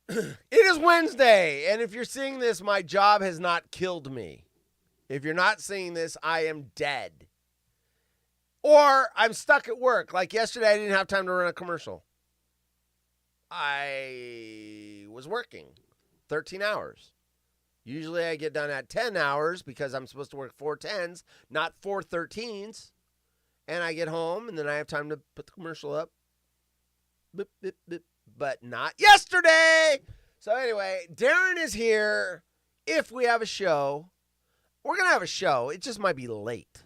It is Wednesday, and if you're seeing this, my job has not killed me. If you're not seeing this, I am dead. Or I'm stuck at work. Like yesterday, I didn't have time to run a commercial. I was working 13 hours. Usually I get done at 10 hours because I'm supposed to work 4 10s, not 4 13s. And I get home, and then I have time to put the commercial up. Beep, beep, beep. But not yesterday. So anyway, Darin is here. If we have a show, we're going to have a show. It just might be late.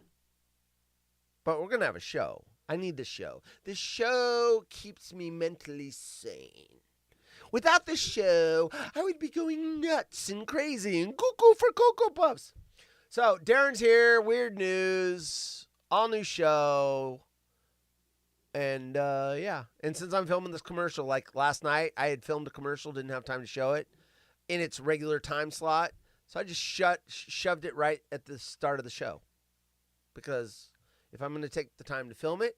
But we're going to have a show. I need the show. The show keeps me mentally sane. Without the show, I would be going nuts and crazy and cuckoo for Cocoa Puffs. So Darin's here. Weird news. All new show. And, yeah. And since I'm filming this commercial, like last night, I had filmed a commercial, didn't have time to show it in its regular time slot. So I just shoved it right at the start of the show. Because if I'm going to take the time to film it,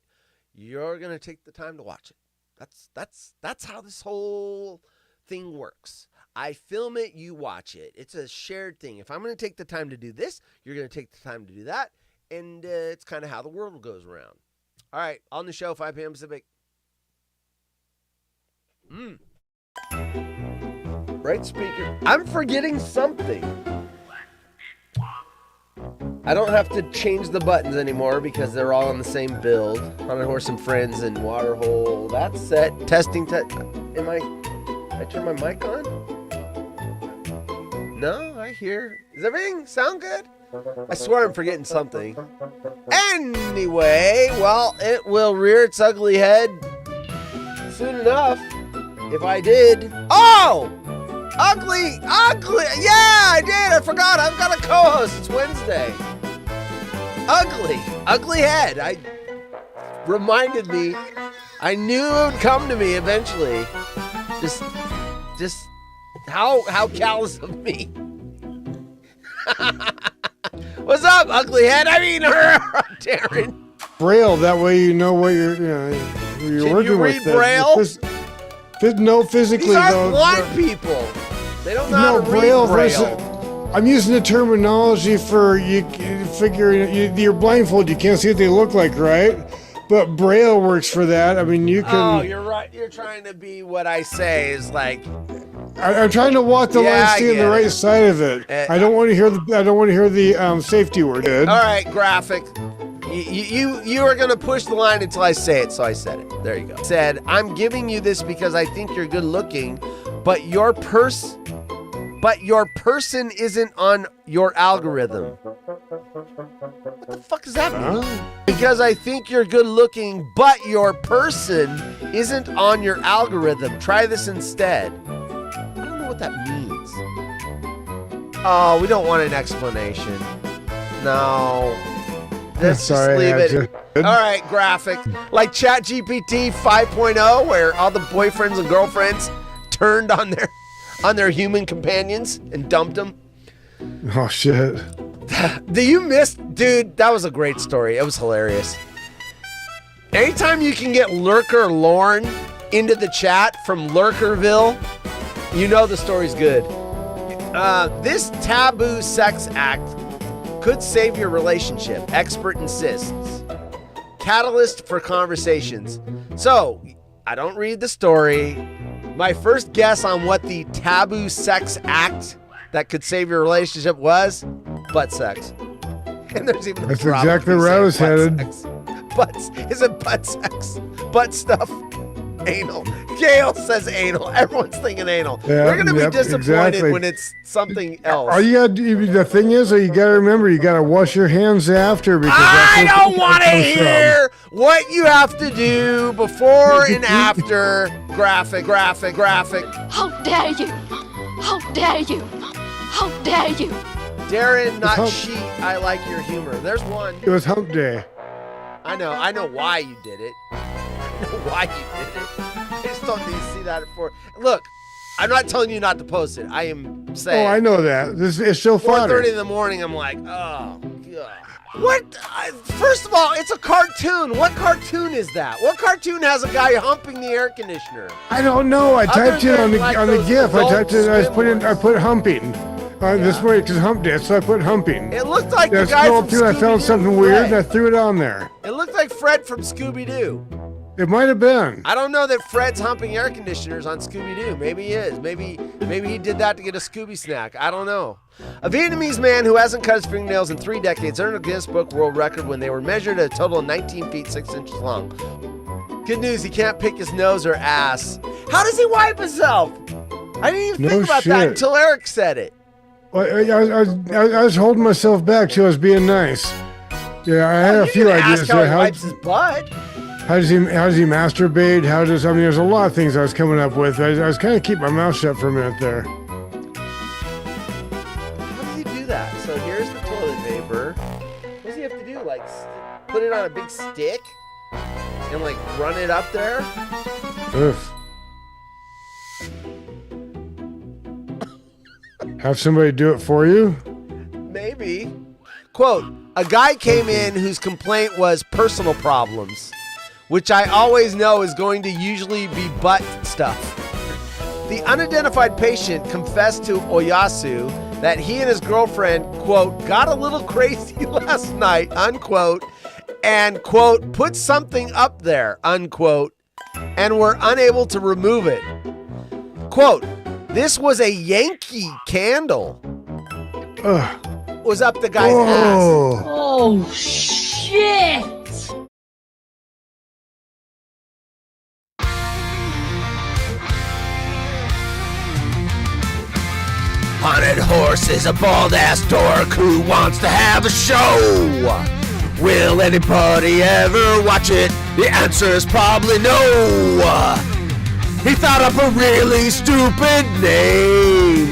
you're going to take the time to watch it. That's how this whole thing works. I film it, you watch it. It's a shared thing. If I'm going to take the time to do this, you're going to take the time to do that. And it's kind of how the world goes around. All right, on the show, 5 p.m. Pacific. Right speaker. I'm forgetting something. I don't have to change the buttons anymore because they're all on the same build. On a Horse and Friends and Waterhole. That's set. Testing. Am I turn my mic on? No, I hear. Does everything sound good? I swear I'm forgetting something. Anyway, well, it will rear its ugly head soon enough. If I did. Oh! Ugly! Yeah, I did. I forgot. I've got a co-host. It's Wednesday. Ugly head. I reminded me. I knew it would come to me eventually. Just how callous of me. What's up, ugly head? I mean, Darin. Braille. That way you know what you're Can working you with. read Braille? No, physically These aren't though. blind people. They don't know how to read Braille. Braille. I'm using the terminology for you figuring you're blindfolded. You can't see what they look like, right? But Braille works for that. I mean, you can. Oh, you're right. You're trying to be what I say is like. I'm trying to walk the line, stay on the right side of it. I don't want to hear the safety word. All right, graphic. You are gonna push the line until I say it, so I said it. There you go. Said, I'm giving you this because I think you're good looking, but your person isn't on your algorithm. What the fuck does that mean? Because I think you're good looking, but your person isn't on your algorithm. Try this instead. I don't know what that means. Oh, we don't want an explanation. No. Let's just leave it. All right, graphic. Like ChatGPT 5.0, where all the boyfriends and girlfriends turned on their human companions and dumped them. Oh, shit. Do you miss... Dude, that was a great story. It was hilarious. Anytime you can get Lurker Lorne into the chat from Lurkerville, you know the story's good. This taboo sex act could save your relationship. Expert insists. Catalyst for conversations. So, I don't read the story. My first guess on what the taboo sex act that could save your relationship was butt sex. And there's even That's exactly where I was headed. Butts. Is it butt sex? Butt stuff? Anal. Gail says anal. Everyone's thinking anal. Yeah, We're going to be disappointed when it's something else. The thing is, you got to remember, you got to wash your hands after. Because I don't want to hear what you have to do before and after. Graphic. How dare you? How dare you? How dare you? Darin, not she. I like your humor. There's one. It was hump day. I know why you did it. I know why you did it. I just don't need to see that for. Look, I'm not telling you not to post it. I am saying. Oh, I know that. It's so funny. 4:30 in the morning. I'm like, oh god. What? First of all, it's a cartoon. What cartoon is that? What cartoon has a guy humping the air conditioner? I don't know. I typed it on the GIF. I typed it. I put humping. This way, because hump day, so I put humping. It looked like the guy from Scooby-Doo. I found something weird, and I threw it on there. It looked like Fred from Scooby-Doo. It might have been. I don't know that Fred's humping air conditioners on Scooby-Doo. Maybe he is. Maybe he did that to get a Scooby snack. I don't know. A Vietnamese man who hasn't cut his fingernails in 3 decades earned a Guinness Book World Record when they were measured at a total of 19 feet 6 inches long. Good news, he can't pick his nose or ass. How does he wipe himself? I didn't even think about that until Eric said it. Well, I was holding myself back too. I was being nice. Yeah, I had a few ideas. How he wipes his butt. How does he masturbate? There's a lot of things I was coming up with. I was kind of keeping my mouth shut for a minute there. How does he do that? So here's the toilet paper. What does he have to do? Like, put it on a big stick and like run it up there? Oof. Have somebody do it for you? Maybe. Quote, a guy came in whose complaint was personal problems, which I always know is going to usually be butt stuff. The unidentified patient confessed to Oyasu that he and his girlfriend, quote, got a little crazy last night, unquote, and, quote, put something up there, unquote, and were unable to remove it. Quote, this was a Yankee candle. Was up the guy's ass. Oh, shit! Haunted Horse is a bald-ass dork who wants to have a show. Will anybody ever watch it? The answer is probably no. He thought up a really stupid name.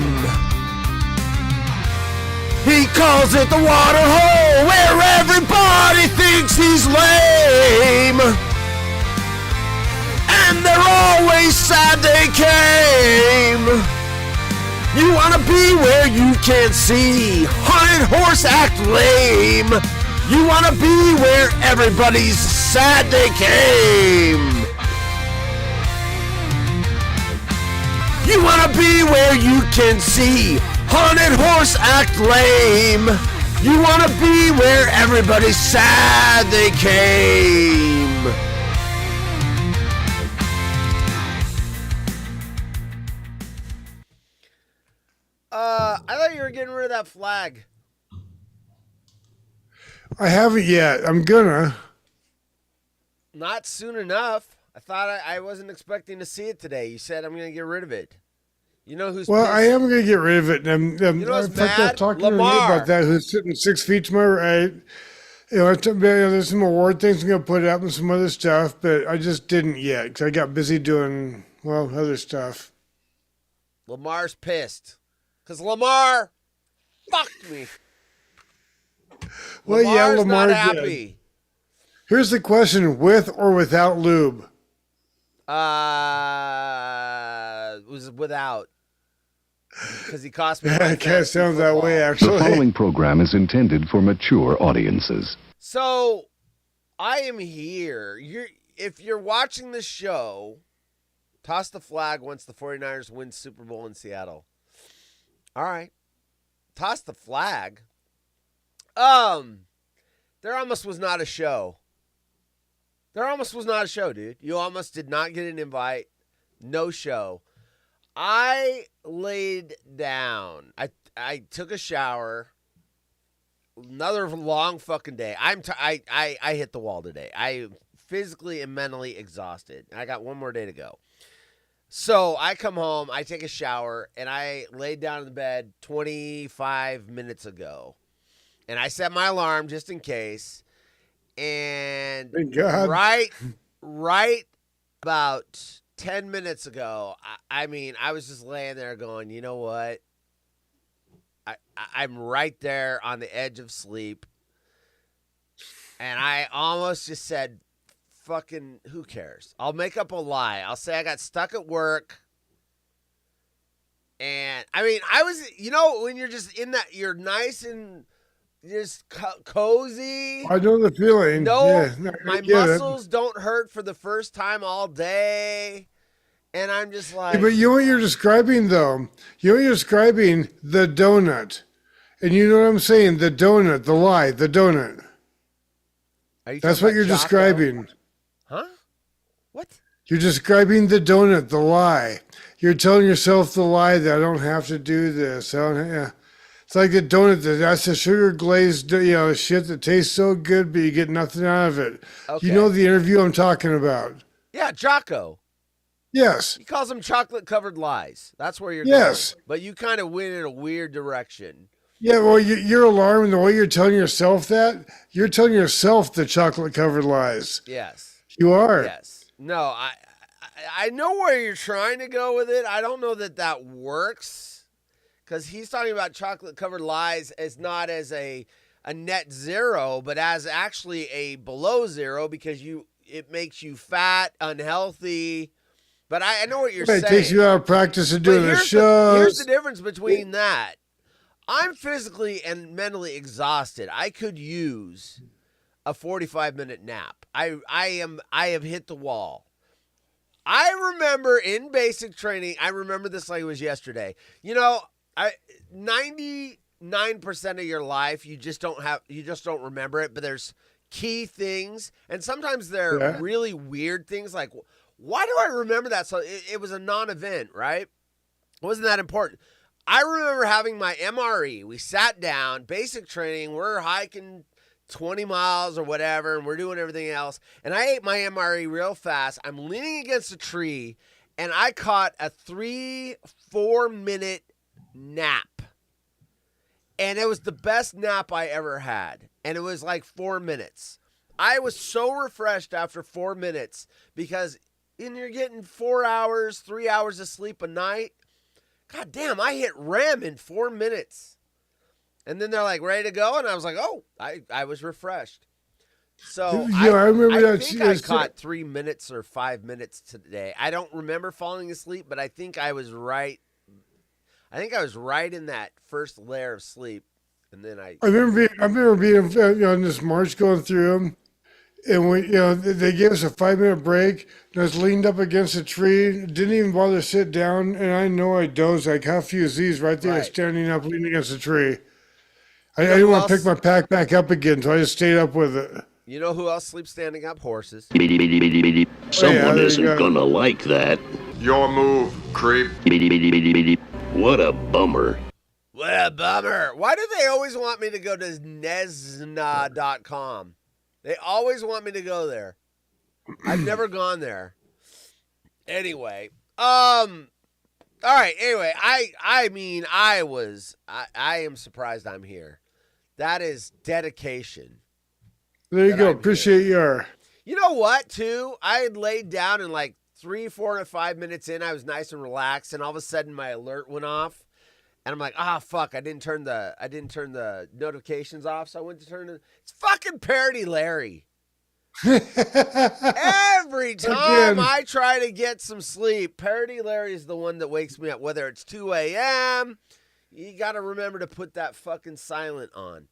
He calls it the Waterhole, where everybody thinks he's lame. And they're always sad they came. You wanna be where you can't see. Haunted Horse act lame. You wanna be where everybody's sad they came. You wanna be where you can see. Haunted Horse act lame. You wanna be where everybody's sad they came. I thought you were getting rid of that flag. I haven't yet. I'm gonna. Not soon enough. I thought I wasn't expecting to see it today. You said I'm gonna get rid of it. You know who's well? pissed? I am gonna get rid of it. And you know who's mad? talking Lamar. to me about that. Who's sitting 6 feet to my right? There's some award things I'm gonna put up and some other stuff, but I just didn't yet because I got busy doing other stuff. Lamar's pissed because Lamar fucked me. Well, Lamar's Lamar not happy. did. Here's the question: with or without lube? It was without. Because he cost me. Yeah, it kind of sounds that way, actually. The following program is intended for mature audiences. So, I am here. If you're watching the show, toss the flag once the 49ers win Super Bowl in Seattle. All right. Toss the flag. There almost was not a show. There almost was not a show, dude. You almost did not get an invite. No show. I laid down. I took a shower. Another long fucking day. I hit the wall today. I physically and mentally exhausted. I got one more day to go. So I come home, I take a shower, and I laid down in the bed 25 minutes ago. And I set my alarm just in case. And Thank God. right about 10 minutes ago, I was just laying there going, you know what? I'm right there on the edge of sleep. And I almost just said, fucking, who cares? I'll make up a lie. I'll say I got stuck at work. And, I was, when you're just in that, you're nice and cozy. I know the feeling. No, Yeah, no, I my get it. muscles don't hurt for the first time all day. And I'm just like, But you know what you're describing, though? You know what you're describing? The donut. And you know what I'm saying? The donut, the lie, the donut. are you That's talking what you're about Jocko? describing. Huh? What? You're describing the donut, the lie. You're telling yourself the lie that I don't have to do this. Yeah. It's like the donut that's the sugar glazed, shit that tastes so good, but you get nothing out of it. Okay. You know the interview I'm talking about? Yeah, Jocko. Yes. He calls them chocolate-covered lies. That's where you're Yes. going. But you kind of went in a weird direction. Yeah, well, you're alarming the way you're telling yourself that. You're telling yourself the chocolate covered lies. Yes. You are. Yes. No, I know where you're trying to go with it. I don't know that works because he's talking about chocolate-covered lies as not as a net zero, but as actually a below zero because it makes you fat, unhealthy. But I know what you're saying. It takes you out of practice of doing the shows. Here's the difference between that. I'm physically and mentally exhausted. I could use a 45-minute nap. I have hit the wall. I remember in basic training, I remember this like it was yesterday. 99% of your life you just don't remember it, but there's key things, and sometimes they're really weird things like, why do I remember that? So it was a non-event, right? It wasn't that important. I remember having my MRE. We sat down, basic training. We're hiking 20 miles or whatever, and we're doing everything else. And I ate my MRE real fast. I'm leaning against a tree, and I caught a 3-4 minute nap. And it was the best nap I ever had. And it was like 4 minutes. I was so refreshed after 4 minutes because you're getting 4 hours, 3 hours of sleep a night. God damn, I hit REM in 4 minutes. And then they're like, ready to go? And I was like, oh, I was refreshed. So I remember I that. think I caught 3 minutes or 5 minutes today. I don't remember falling asleep, but I think I was right. I think I was right in that first layer of sleep. And then I remember being on this march going through them. And they gave us a 5-minute break. And I was leaned up against a tree, didn't even bother to sit down. And I know I dozed. I caught a few Z's right there, standing up, leaning against a tree. I didn't want to pick my pack back up again, so I just stayed up with it. You know who else sleeps standing up? Horses. Someone isn't gonna like that. Your move, creep. What a bummer. What a bummer. Why do they always want me to go to Nesna.com? They always want me to go there. I've never gone there. Anyway, all right. Anyway, I am surprised I'm here. That is dedication. There you go. Appreciate your. You know what, too? I had laid down and like 3, 4, or 5 minutes in, I was nice and relaxed, and all of a sudden my alert went off. And I'm like, fuck, I didn't turn the notifications off, so I went to turn it. It's fucking Parody Larry. Every time I try to get some sleep, Parody Larry is the one that wakes me up. Whether it's 2 a.m., you got to remember to put that fucking silent on.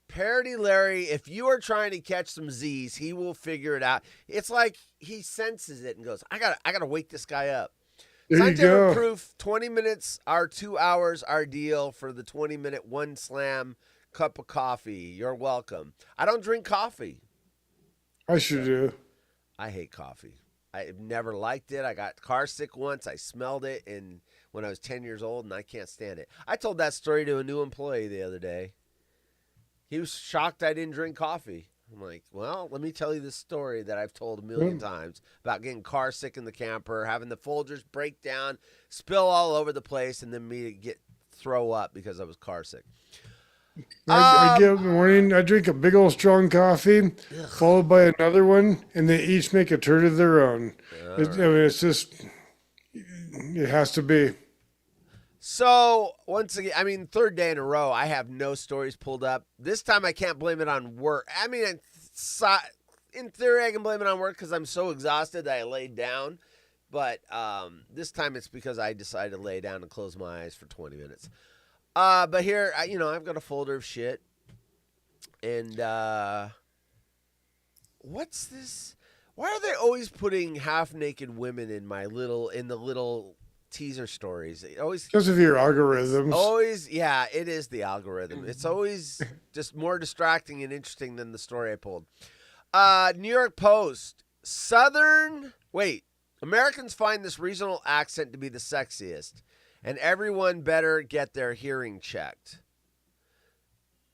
Parody Larry, if you are trying to catch some Z's, he will figure it out. It's like he senses it and goes, I gotta wake this guy up. Scientific proof, 20 minutes or 2 hours our deal for the 20-minute one slam cup of coffee. You're welcome. I don't drink coffee. I sure do. I hate coffee. I've never liked it. I got car sick once. I smelled it when I was 10 years old, and I can't stand it. I told that story to a new employee the other day. He was shocked I didn't drink coffee. I'm like, well, let me tell you this story that I've told a million times about getting car sick in the camper, having the Folgers break down, spill all over the place, and then me throw up because I was car sick. I get up in the morning, I drink a big old strong coffee, followed by another one, and they each make a turn of their own. It's just, it has to be. So, once again, third day in a row, I have no stories pulled up. This time I can't blame it on work. In theory, I can blame it on work because I'm so exhausted that I laid down. But this time it's because I decided to lay down and close my eyes for 20 minutes. But here, I've got a folder of shit. And what's this? Why are they always putting half-naked women in the little teaser stories? It always Because of your algorithms. always, yeah, it is the algorithm. It's always just more distracting and interesting than the story I pulled. New York Post. Americans find this regional accent to be the sexiest, and everyone better get their hearing checked.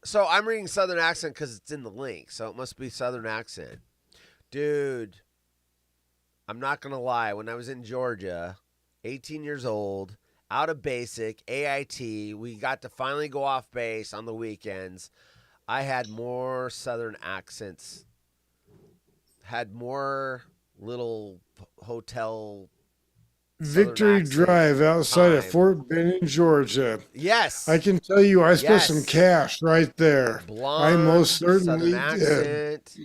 So I'm reading Southern accent because it's in the link, so it must be Southern accent. Dude, I'm not going to lie. When I was in Georgia, 18 years old, out of basic, AIT, we got to finally go off base on the weekends. I had more Southern accents, had more little hotel Victory Drive outside of Fort Benning, Georgia. Yes. I can tell you I spent Yes. some cash right there. Blonde, I most certainly Southern did. accent.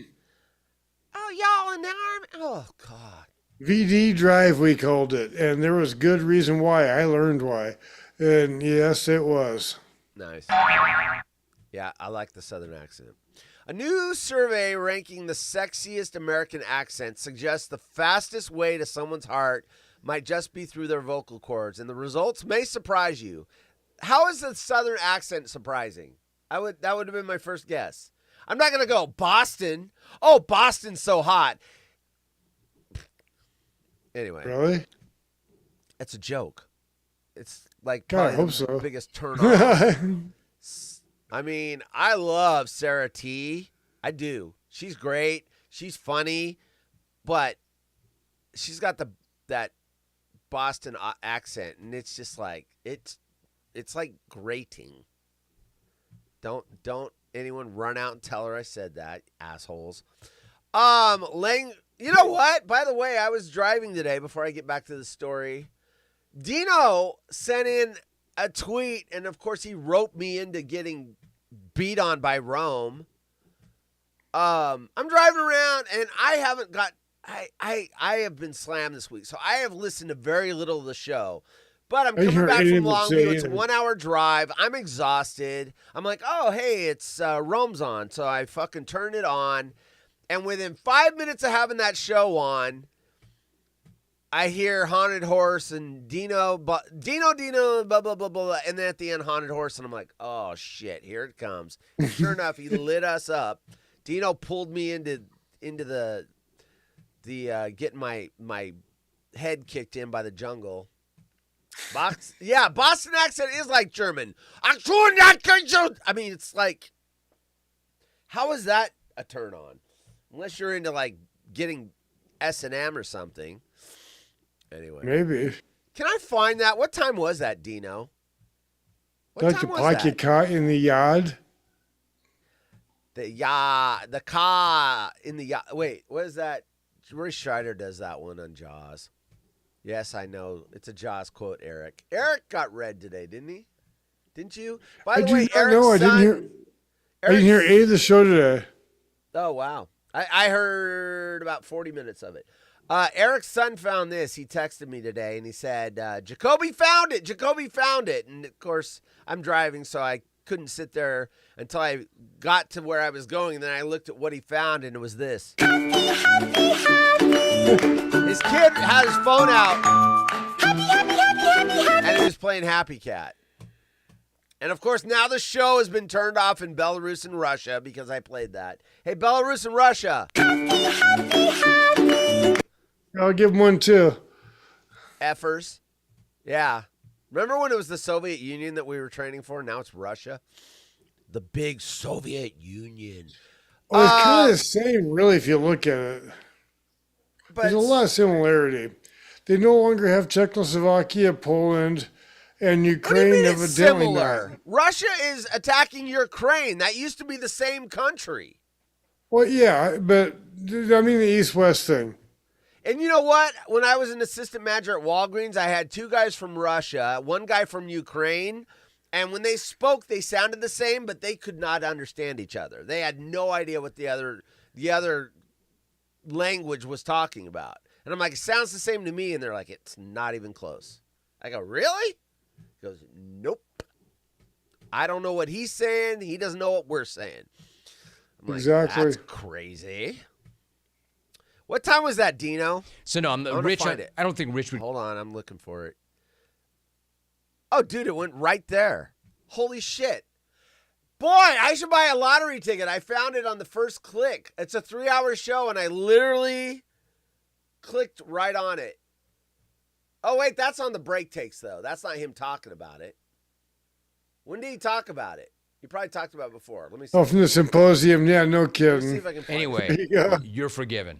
Oh, y'all in the army. Oh, God. VD Drive, we called it. And there was good reason why. I learned why. And yes, it was. Nice. Yeah, I like the Southern accent. A new survey ranking the sexiest American accents suggests the fastest way to someone's heart might just be through their vocal cords, and the results may surprise you. How is the Southern accent surprising? That would have been my first guess. I'm not going to go Boston. Oh, Boston's so hot. Anyway. Really? It's a joke. It's like God, I probably hope the so. biggest turn on. I mean, I love Sarah T. I do. She's great. She's funny, but she's got that Boston accent, and it's just like it's like grating. Don't anyone run out and tell her I said that, assholes. You know what? By the way, I was driving today before I get back to the story. Dino sent in a tweet, and of course he roped me into getting beat on by Rome. I'm driving around, and I haven't got I have been slammed this week, so I have listened to very little of the show. But I'm coming back from Longview. It's a 1 hour drive. I'm exhausted. I'm like, oh, hey, it's Rome's on. So I fucking turn it on. And within 5 minutes of having that show on, I hear Haunted Horse and Dino, blah, blah, blah, blah. And then at the end, Haunted Horse. And I'm like, oh, shit, here it comes. And sure enough, he lit us up. Dino pulled me into the getting my head kicked in by the jungle. Boston accent is like German. I mean, it's like, how is that a turn on? Unless you're into like getting S&M or something. Anyway, Maybe. Can I find that? What time was that, Dino? What Like time you was like you caught in the yard. The car in the yard. Wait, what is that? Roy Scheider does that one on Jaws. Yes, I know. It's a Jaws quote, Eric. Eric got red today, didn't he? Didn't you? By the way, Eric's son... I didn't hear any of the show today. Oh, wow. I heard about 40 minutes of it. Eric's son found this. He texted me today, and he said, Jacoby found it. Jacoby found it. And, of course, I'm driving, so I couldn't sit there until I got to where I was going. And then I looked at what he found, and it was this. His kid had his phone out, and he was playing Happy Cat. And, of course, now the show has been turned off in Belarus and Russia because I played that. Hey, Belarus and Russia. I'll give him one, too. Effers. Yeah. Remember when it was the Soviet Union that we were training for? Now it's Russia. The big Soviet Union. Well, it's kind of the same, really, if you look at it. There's a lot of similarity. They no longer have Czechoslovakia, Poland, and Ukraine, evidently not. Russia is attacking Ukraine. That used to be the same country. Well, yeah, but I mean the East-West thing. And you know what? When I was an assistant manager at Walgreens, I had two guys from Russia, one guy from Ukraine, and when they spoke, they sounded the same, but they could not understand each other. They had no idea what the other language was talking about. And I'm like, it sounds the same to me, and they're like, it's not even close. I go, really? He goes, nope. I don't know what he's saying. He doesn't know what we're saying. I'm like, Exactly. that's crazy. What time was that, Dino? So no, Rich. Find it. I don't think Rich would. Hold on, I'm looking for it. Oh, dude, it went right there. Holy shit. Boy, I should buy a lottery ticket. I found it on the first click. It's a 3-hour show, and I literally clicked right on it. Oh, wait, that's on the break takes, though. That's not him talking about it. When did he talk about it? He probably talked about it before. Let me see. Oh, from the symposium. Yeah, no Let me see kidding. if I can find Anyway, it. There you go. you're forgiven.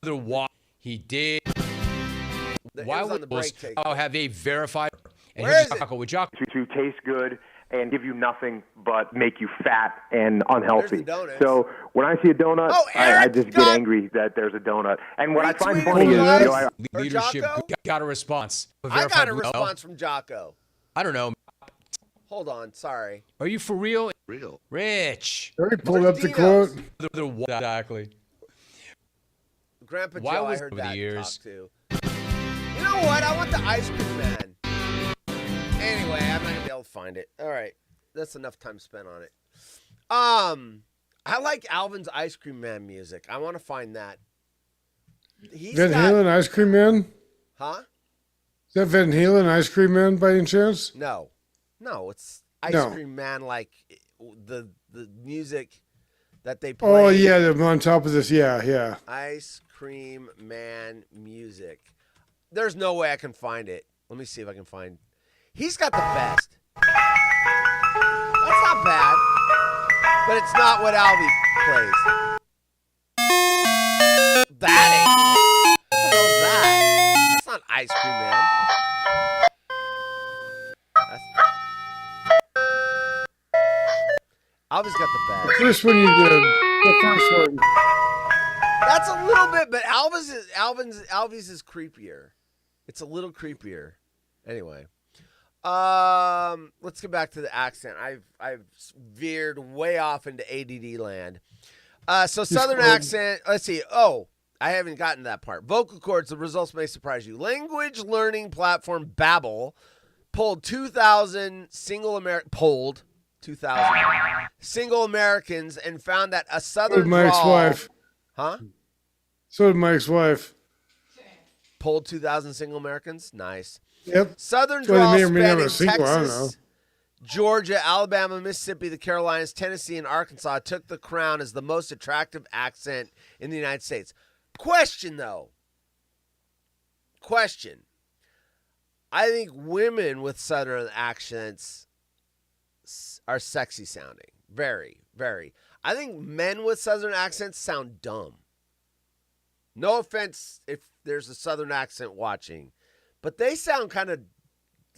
The walk he did. It Why was on the break would take. have they verified? And Where here's is it? Jocko with Jocko. to taste good and give you nothing but make you fat and unhealthy. There's the donuts. So when I see a donut, Oh, I Eric just get got- angry that there's a donut. And what I find Retweet funny is, what? I, Or Leadership Jocko? got a response. I got a response from Jocko. I don't know. Hold on, sorry. Are you for real? Real. Rich. Already pulled up the Dino's. quote. Exactly. Grandpa Why Joe, I was heard over the that years? talk too. You know what? I want the ice cream man. Anyway, I'm not gonna be able to find it. All right, that's enough time spent on it. I like Alvin's Ice Cream Man music. I want to find that. He's Van got, Halen Ice Cream Man? huh? Is that Van Halen Ice Cream Man by any chance? No, it's Ice No. Cream Man, like the music that they play. Oh, yeah, they're on top of this. Yeah. Ice Cream Man music. There's no way I can find it. Let me see if I can find. He's got the best. That's not bad, but it's not what Albie plays. That ain't. What the hell's that? That's not Ice Cream Man. Albie's got the best. First one you did. The first one. That's a little bit, but Alvy's is creepier. It's a little creepier. Anyway, let's get back to the accent. I've veered way off into ADD land. So Southern accent. Let's see. Oh, I haven't gotten to that part. Vocal cords. The results may surprise you. Language learning platform Babbel polled 2,000 single Americans and found that a So did Southern my drawl. ex-wife. Huh? So did my ex-wife. Polled 2,000 single Americans. Nice. Yep. Southern So they drawl may or may not spanning have single, I don't know. Texas, Georgia, Alabama, Mississippi, the Carolinas, Tennessee, and Arkansas took the crown as the most attractive accent in the United States. Question, though. Question. I think women with Southern accents are sexy sounding. Very, very. I think men with Southern accents sound dumb. No offense if there's a Southern accent watching, but they sound kind of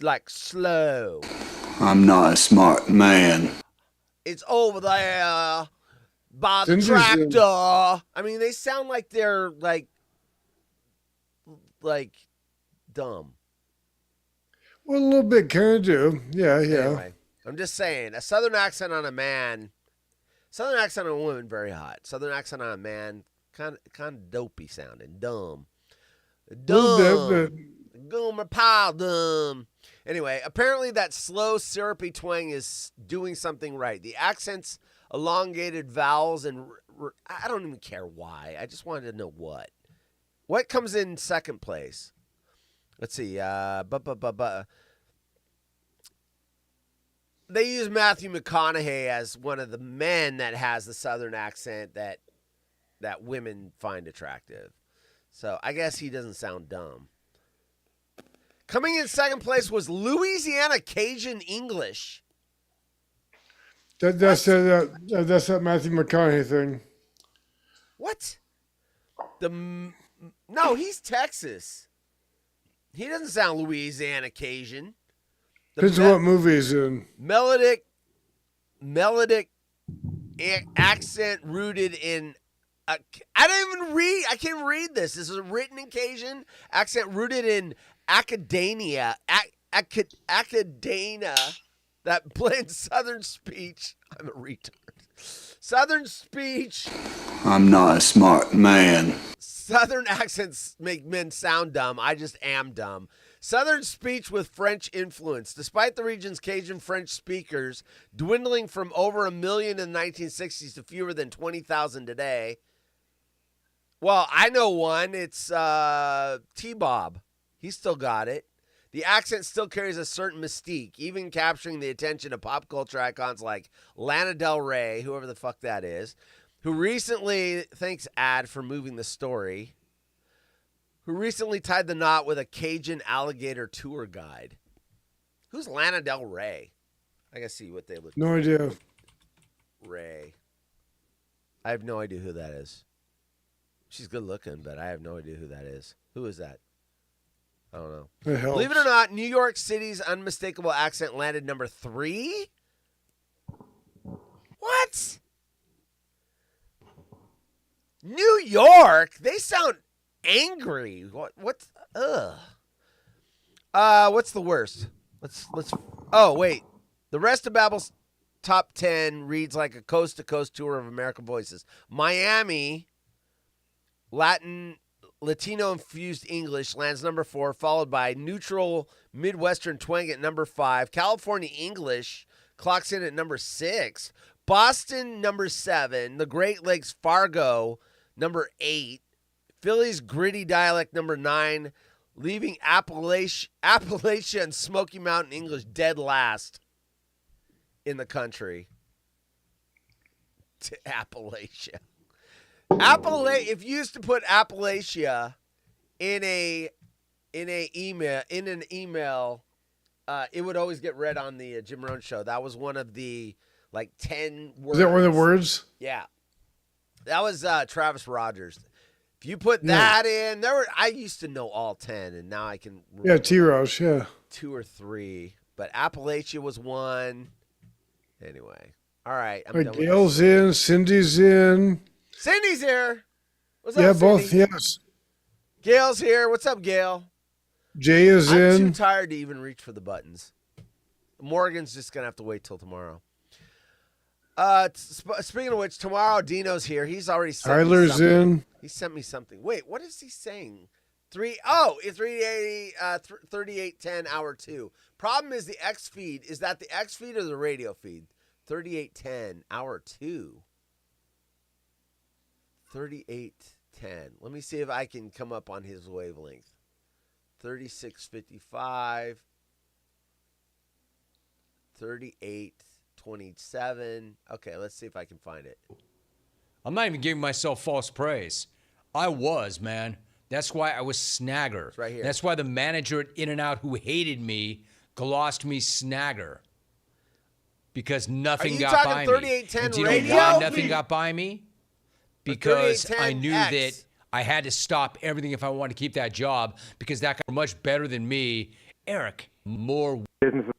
like slow. I'm not a smart man. It's over there by the It's interesting. tractor. I mean, they sound like they're like dumb. Well, a little bit kind of do. Yeah. Anyway, I'm just saying, a Southern accent on a man, Southern accent on a woman, very hot. Southern accent on a man, kind of dopey sounding, dumb. A little bit, Gomer Pyle dumb. Anyway, apparently that slow, syrupy twang is doing something right. The accent's elongated vowels and I don't even care why. I just wanted to know what. What comes in second place? Let's see. They use Matthew McConaughey as one of the men that has the Southern accent that women find attractive. So I guess he doesn't sound dumb. Coming in second place was Louisiana Cajun English. that's that Matthew McConaughey thing. What? No, he's Texas. He doesn't sound Louisiana Cajun. Depends on what movie he's in. Melodic accent rooted in. I can't even read this. This is written in Cajun. Accent rooted in academia. Academia that blends Southern speech. I'm a retard. Southern speech. I'm not a smart man. Southern accents make men sound dumb. I just am dumb. Southern speech with French influence. Despite the region's Cajun French speakers dwindling from over 1 million in the 1960s to fewer than 20,000 today. Well, I know one. It's T-Bob. He's still got it. The accent still carries a certain mystique, even capturing the attention of pop culture icons like Lana Del Rey, whoever the fuck that is, who recently, thanks Ad for moving the story, who recently tied the knot with a Cajun alligator tour guide. Who's Lana Del Rey? I gotta see what they look like. No idea. Ray. I have no idea who that is. She's good looking, but I have no idea who that is. Who is that? I don't know. It helps. Believe it or not, New York City's unmistakable accent landed number 3. What? New York? They sound angry. What's what's the worst? Let's Oh, wait. The rest of Babbel's top 10 reads like a coast-to-coast tour of American voices. Miami, Latino-infused English lands number 4, followed by neutral Midwestern twang at number 5. California English clocks in at number 6. Boston, number 7. The Great Lakes Fargo, number 8. Philly's gritty dialect, number 9. Leaving Appalachia and Smoky Mountain English dead last in the country. To Appalachia. If you used to put Appalachia in an email, it would always get read on the Jim Rohn show. That was one of the 10 words. Is that one of the words? Yeah, that was Travis Rogers. If you put that in, I used to know all 10, and now I can. Yeah, T-Roche, yeah. 2 or 3, but Appalachia was 1. Anyway, all right. I'm done Gail's in, Cindy's in. Cindy's here. What's up, Yeah, Cindy? both, yes. Gail's here. What's up, Gail? Jay is I'm in. too tired to even reach for the buttons. Morgan's just going to have to wait till tomorrow. Speaking of which, tomorrow Dino's here. He's already sent me Tyler's something. in. He sent me something. Wait, what is he saying? 3810 hour 2. Problem is the X feed. Is that the X feed or the radio feed? 3810 hour 2. 3810. Let me see if I can come up on his wavelength. 3655. 3827. Okay, let's see if I can find it. I'm not even giving myself false praise. I was, man. That's why I was Snagger. It's right here. That's why the manager at In-N-Out who hated me glossed me Snagger. Because nothing got by me. 3810 And do you radio? know why nothing got by me? Because I knew 3810X. that I had to stop everything if I wanted to keep that job because that guy was much better than me. Eric, more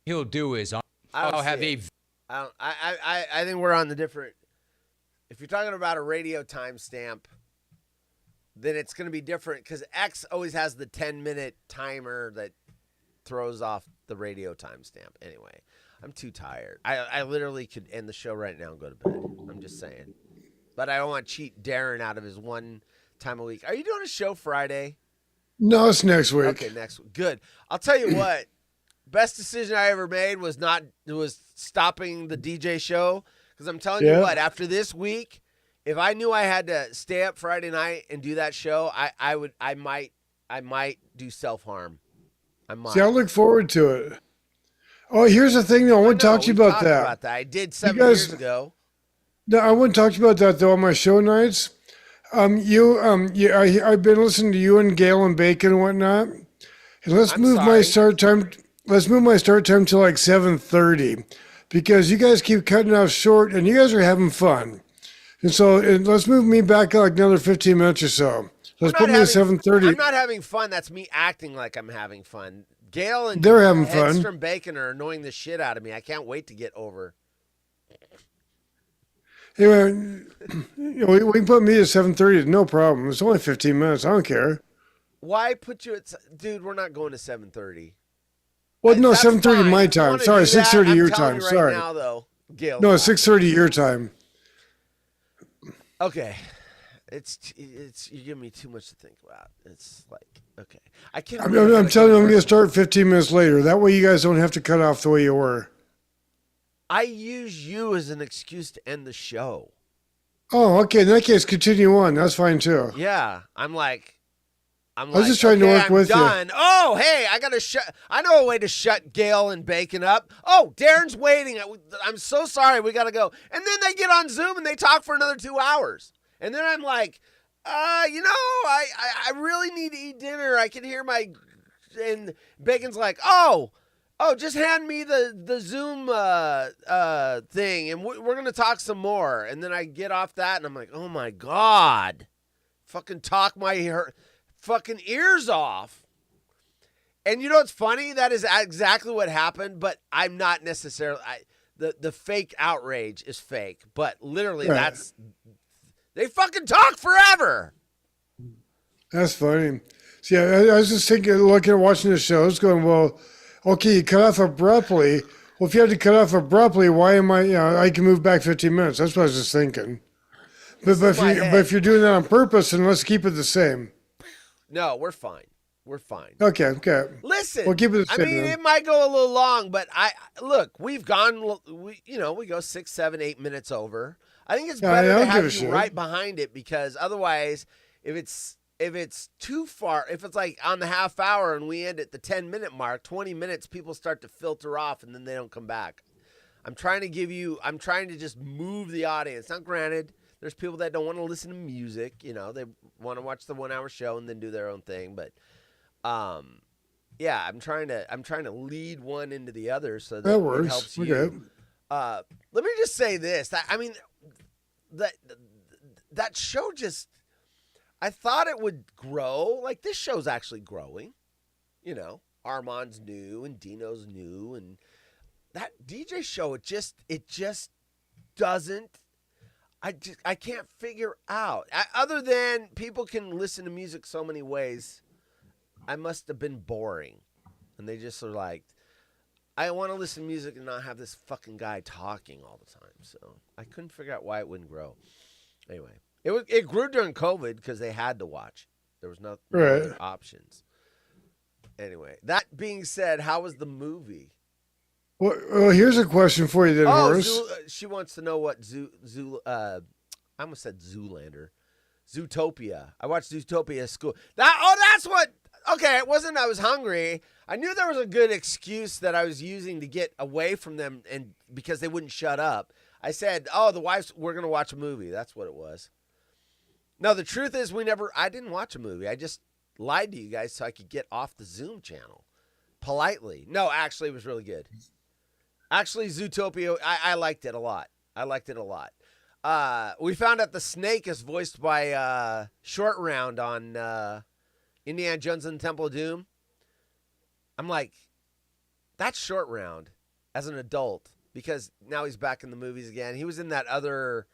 he'll do is I'll have a... I think we're on the different... If you're talking about a radio timestamp, then it's going to be different because X always has the 10-minute timer that throws off the radio timestamp. Anyway, I'm too tired. I literally could end the show right now and go to bed. I'm just saying. But I don't want to cheat Darin out of his one time a week. Are you doing a show Friday? No, it's next week. Okay, next week. Good. I'll tell you what. Best decision I ever made was stopping the DJ show. Because I'm telling you what, after this week, if I knew I had to stay up Friday night and do that show, I might do self-harm. I might. See, I look forward to it. Oh, here's the thing, though. I want to talk to you about that. I did 7 years ago. No, I want to talk to you about that, though, on my show nights. I've been listening to you and Gail and Bacon and whatnot. And let's move my start time to like 7:30 because you guys keep cutting off short and you guys are having fun. And so let's move me back like another 15 minutes or so. Let's put me at 7:30. I'm not having fun. That's me acting like I'm having fun. Gail and they're having fun. Hedstrom Bacon are annoying the shit out of me. I can't wait to get over. Anyway, we can put me at 7:30. No problem. It's only 15 minutes. I don't care. Why put you at... Dude, we're not going to 7:30. Well, no, That's 7:30 fine. my If you time. wanna Sorry, do that, 6:30 your I'm telling time. you right Sorry. now, though, Gail. No, it's 6:30 your time. Okay. It's you give me too much to think about. It's like, okay, I can't. I'm telling you, I'm going to start 15 minutes later. That way, you guys don't have to cut off the way you were. I use you as an excuse to end the show. Oh, okay. In that case, continue on. That's fine too. Yeah, I was just trying to work with you. Oh, hey, I know a way to shut Gail and Bacon up. Oh, Darin's waiting. I'm so sorry. We got to go. And then they get on Zoom and they talk for another 2 hours. And then I'm like, I really need to eat dinner. I can hear and Bacon's like, oh, just hand me the Zoom thing, and we're going to talk some more. And then I get off that, and I'm like, oh, my God. Fucking talk my fucking ears off. And you know what's funny? That is exactly what happened, but I'm not necessarily... The fake outrage is fake, but literally that's... They fucking talk forever. That's funny. See, I was just thinking, looking at watching the shows, going, well... Okay, you cut off abruptly. Well, if you had to cut off abruptly, why am I can move back 15 minutes. That's what I was just thinking. But if you're doing that on purpose, then let's keep it the same. No, we're fine. We're fine. Okay. Listen, we'll keep it the same. I mean, it might go a little long, but we've gone, we go 6, 7, 8 minutes over. I think it's better to have you right behind it, because otherwise, if it's too far, if it's like on the half hour and we end at the 10-minute mark, 20 minutes, people start to filter off and then they don't come back. I'm trying to just move the audience. Now, granted, there's people that don't want to listen to music. They want to watch the 1 hour show and then do their own thing. But, I'm trying to lead one into the other so that it helps you. Okay. Let me just say this. That show just, I thought it would grow. Like, this show's actually growing. Armand's new and Dino's new, and that DJ show, it just doesn't. I can't figure out. Other than people can listen to music so many ways, I must have been boring, and they just sort of like, I want to listen to music and not have this fucking guy talking all the time. So I couldn't figure out why it wouldn't grow. Anyway. It grew during COVID because they had to watch. There was no other options. Anyway, that being said, how was the movie? Well, here's a question for you then, Horace. She wants to know what I almost said Zoolander. Zootopia. I watched Zootopia at school. That's what... Okay, it wasn't I was hungry. I knew there was a good excuse that I was using to get away from them, and because they wouldn't shut up. I said, we're going to watch a movie. That's what it was. No, the truth is I didn't watch a movie. I just lied to you guys so I could get off the Zoom channel politely. No, actually, it was really good. Actually, Zootopia, I liked it a lot. We found out the snake is voiced by Short Round on Indiana Jones and the Temple of Doom. I'm like, that's Short Round as an adult, because now he's back in the movies again. He was in that other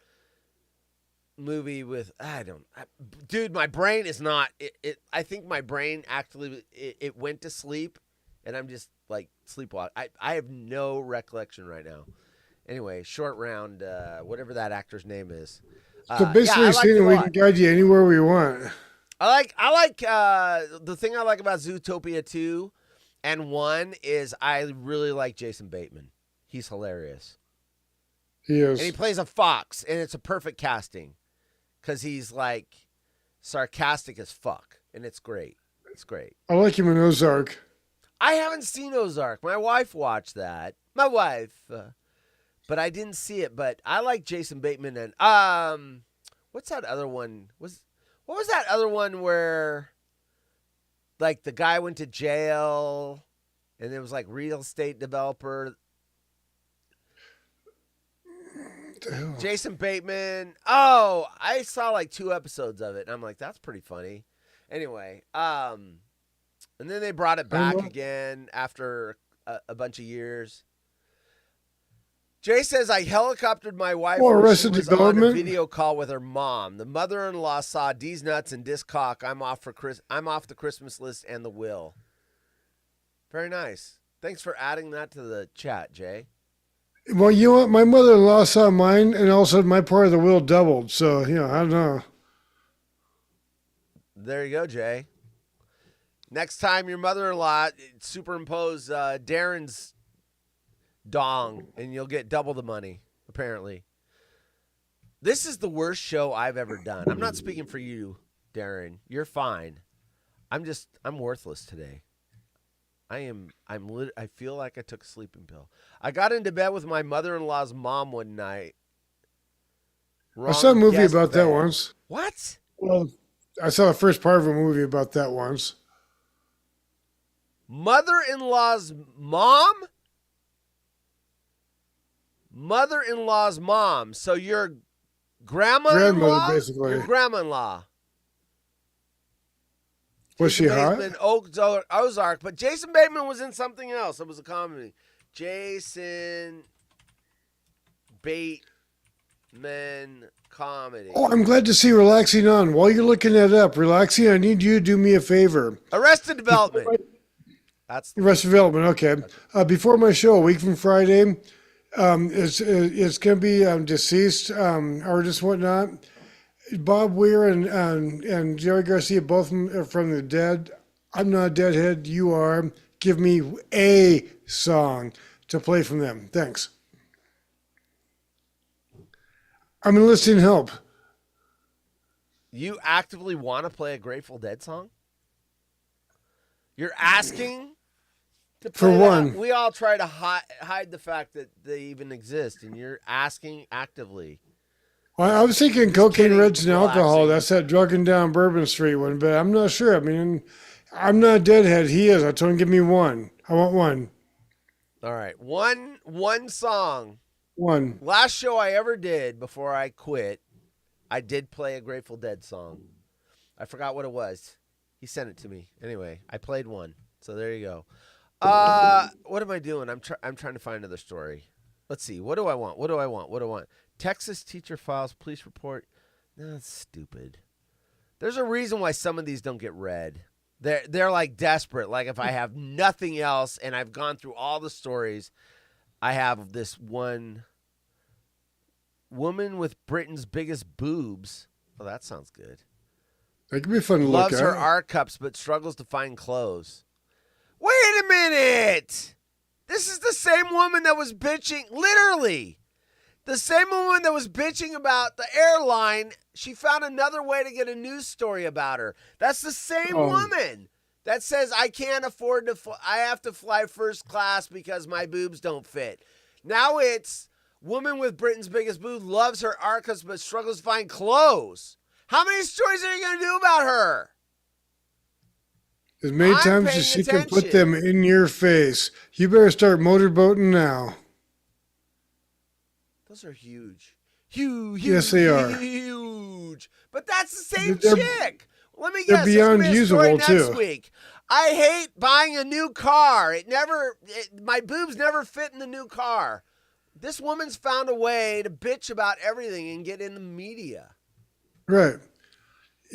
movie with, dude, my brain is not, I think my brain actually, it went to sleep, and I'm just like sleepwalking. I have no recollection right now. Anyway, Short Round, whatever that actor's name is. So basically, we can guide you anywhere we want. I like the thing I like about Zootopia 2 and 1 is I really like Jason Bateman. He's hilarious. He is. And he plays a fox, and it's a perfect casting because he's like sarcastic as fuck, and it's great. It's great. I like him in Ozark. I haven't seen Ozark. My wife watched that. But I didn't see it. But I like Jason Bateman. And what's that other one? What was that other one where like the guy went to jail and it was like real estate developer? Jason Bateman. Oh, I saw like 2 episodes of it, and I'm like, that's pretty funny. Anyway, and then they brought it back again after a bunch of years. Jay says, I helicoptered my wife when she was on a video call with her mom. The mother-in-law saw D's nuts and Dis cock. I'm off the Christmas list and the will. Very nice. Thanks for adding that to the chat, Jay. Well, you know what? My mother-in-law saw mine, and also my part of the will doubled. So, I don't know. There you go, Jay. Next time your mother-in-law superimpose Darin's dong, and you'll get double the money, apparently. This is the worst show I've ever done. I'm not speaking for you, Darin. You're fine. I'm worthless today. I feel like I took a sleeping pill. I got into bed with my mother-in-law's mom one night. I saw a movie about that once. What? Well, I saw the first part of a movie about that once. Mother-in-law's mom? Mother-in-law's mom. So your grandmother-in-law? Basically. Your grandma-in-law. Was she hot? Bateman, Ozark, but Jason Bateman was in something else. It was a comedy. Jason Bateman comedy. Oh, I'm glad to see Relaxing on. While you're looking that up, Relaxing, I need you to do me a favor. Arrested Development. That's Arrested Development, okay. Before my show, a week from Friday, it's going to be deceased artists, whatnot. Bob Weir and Jerry Garcia, both from the dead. I'm not a deadhead. You are. Give me a song to play from them. Thanks. I'm enlisting help. You actively want to play a Grateful Dead song? You're asking to play For one. that? We all try to hide the fact that they even exist, and you're asking actively. I was thinking cocaine, reds, and relaxing. alcohol. That's that drugging down Bourbon Street one, but I'm not sure. I mean, I'm not a deadhead. He is. I told him, give me one. I want one. All right. One song. One. Last show I ever did before I quit, I did play a Grateful Dead song. I forgot what it was. He sent it to me. Anyway, I played one. So there you go. What am I doing? I'm trying to find another story. Let's see. What do I want? Texas teacher files police report. No, that's stupid. There's a reason why some of these don't get read. They're like desperate. Like if I have nothing else and I've gone through all the stories, I have this one woman with Britain's biggest boobs. Oh, that sounds good. That could be fun to look Loves at. her R cups but struggles to find clothes. Wait a minute. This is the same woman that was bitching, literally. The same woman that was bitching about the airline, she found another way to get a news story about her. That's the same woman that says, I can't afford to, I have to fly first class because my boobs don't fit. Now it's woman with Britain's biggest boob loves her arcas but struggles to find clothes. How many stories are you going to do about her? As many times as she can put them in your face. You better start motorboating now. Those are huge. Huge. Yes, they are. Huge. But that's the same They're- chick. Let me they're guess. beyond There's gonna be a story usable, next too. week. I hate buying a new car. My boobs never fit in the new car. This woman's found a way to bitch about everything and get in the media. Right.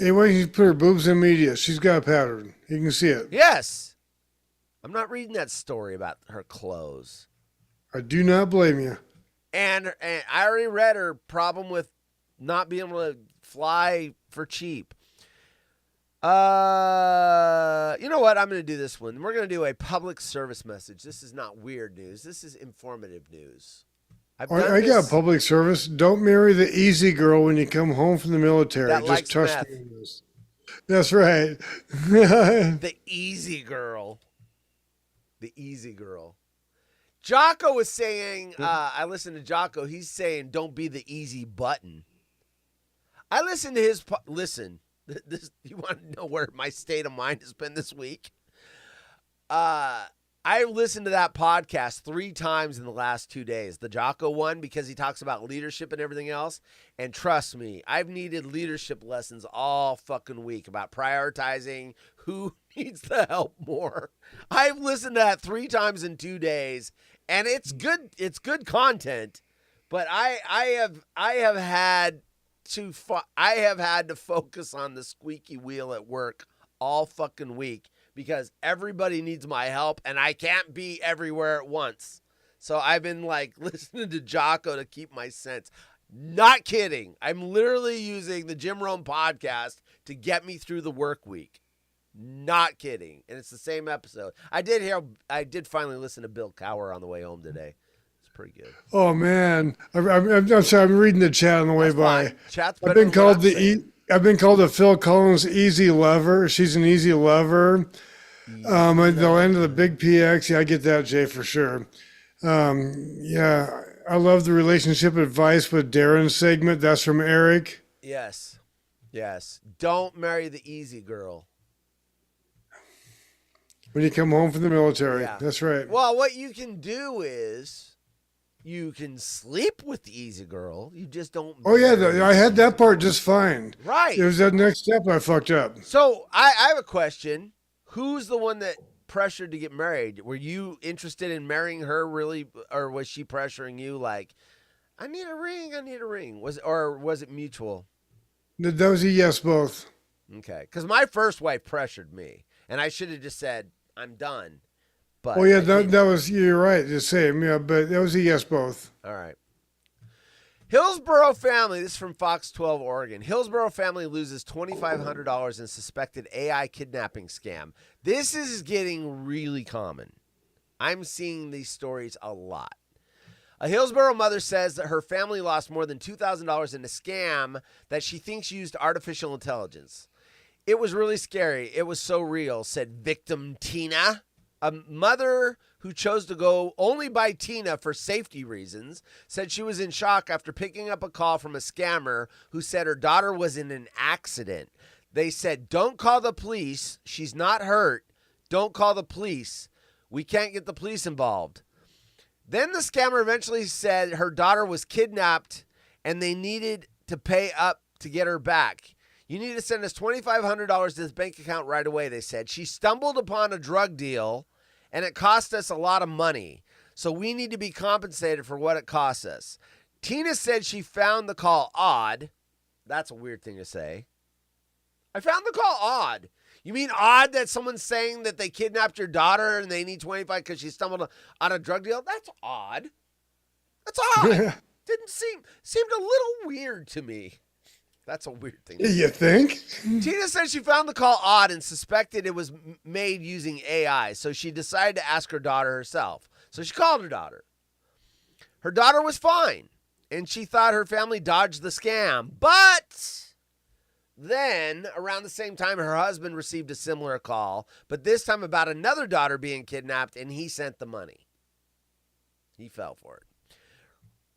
Anyway, you put her boobs in media. She's got a pattern. You can see it. Yes. I'm not reading that story about her clothes. I do not blame you. And I already read her problem with not being able to fly for cheap. You know what? I'm going to do this one. We're going to do a public service message. This is not weird news. This is informative news. I got public service. Don't marry the easy girl when you come home from the military. That Just likes trust meth. me on this. That's right. The easy girl. The easy girl. Jocko was saying, I listened to Jocko. He's saying, don't be the easy button. I listened to his, listen, this, you want to know where my state of mind has been this week? I listened to that podcast 3 times in the last 2 days. The Jocko one, because he talks about leadership and everything else. And trust me, I've needed leadership lessons all fucking week about prioritizing who needs the help more. I've listened to that 3 times in 2 days, and it's good. It's good content. But I have had to focus on the squeaky wheel at work all fucking week, because everybody needs my help and I can't be everywhere at once. So I've been like listening to Jocko to keep my sense. Not kidding. I'm literally using the Jim Rome podcast to get me through the work week. Not kidding. And it's the same episode. I did finally listen to Bill Cower on the way home today. It's pretty good. Oh man, I'm sorry. I'm reading the chat on the way That's by. fine. Chat's I've better been than what called I'm saying. I've been called the Phil Collins easy lover. She's an easy lover. At the end of the big PX, yeah, I get that, Jay, for sure. Yeah, I love the relationship advice with Darin segment. That's from Eric. Yes. Don't marry the easy girl. When you come home from the military. Yeah. That's right. Well, what you can do is you can sleep with the easy girl. You just don't. Oh yeah, marry I had that part just fine. Right. It was that next step I fucked up. So I have a question. Who's the one that pressured to get married? Were you interested in marrying her really, or was she pressuring you like, I need a ring? Was it mutual? That was a yes, both. Okay. Because my first wife pressured me, and I should have just said, I'm done. But Oh yeah, that was, you're right, the same. Yeah, but that was a yes, both. All right. Hillsborough family, this is from Fox 12, Oregon. Hillsborough family loses $2,500 in suspected AI kidnapping scam. This is getting really common. I'm seeing these stories a lot. A Hillsborough mother says that her family lost more than $2,000 in a scam that she thinks used artificial intelligence. It was really scary. It was so real, said victim Tina. A mother who chose to go only by Tina for safety reasons said she was in shock after picking up a call from a scammer who said her daughter was in an accident. They said, don't call the police. She's not hurt. Don't call the police. We can't get the police involved. Then the scammer eventually said her daughter was kidnapped and they needed to pay up to get her back. You need to send us $2,500 to this bank account right away, they said. She stumbled upon a drug deal and it cost us a lot of money. So we need to be compensated for what it costs us. Tina said she found the call odd. That's a weird thing to say. I found the call odd. You mean odd that someone's saying that they kidnapped your daughter and they need $25 because she stumbled on a drug deal? That's odd. That's odd. Seemed a little weird to me. That's a weird thing. You think? Tina said she found the call odd and suspected it was made using AI, so she decided to ask her daughter herself. So she called her daughter. Her daughter was fine, and she thought her family dodged the scam. But then, around the same time, her husband received a similar call, but this time about another daughter being kidnapped, and he sent the money. He fell for it.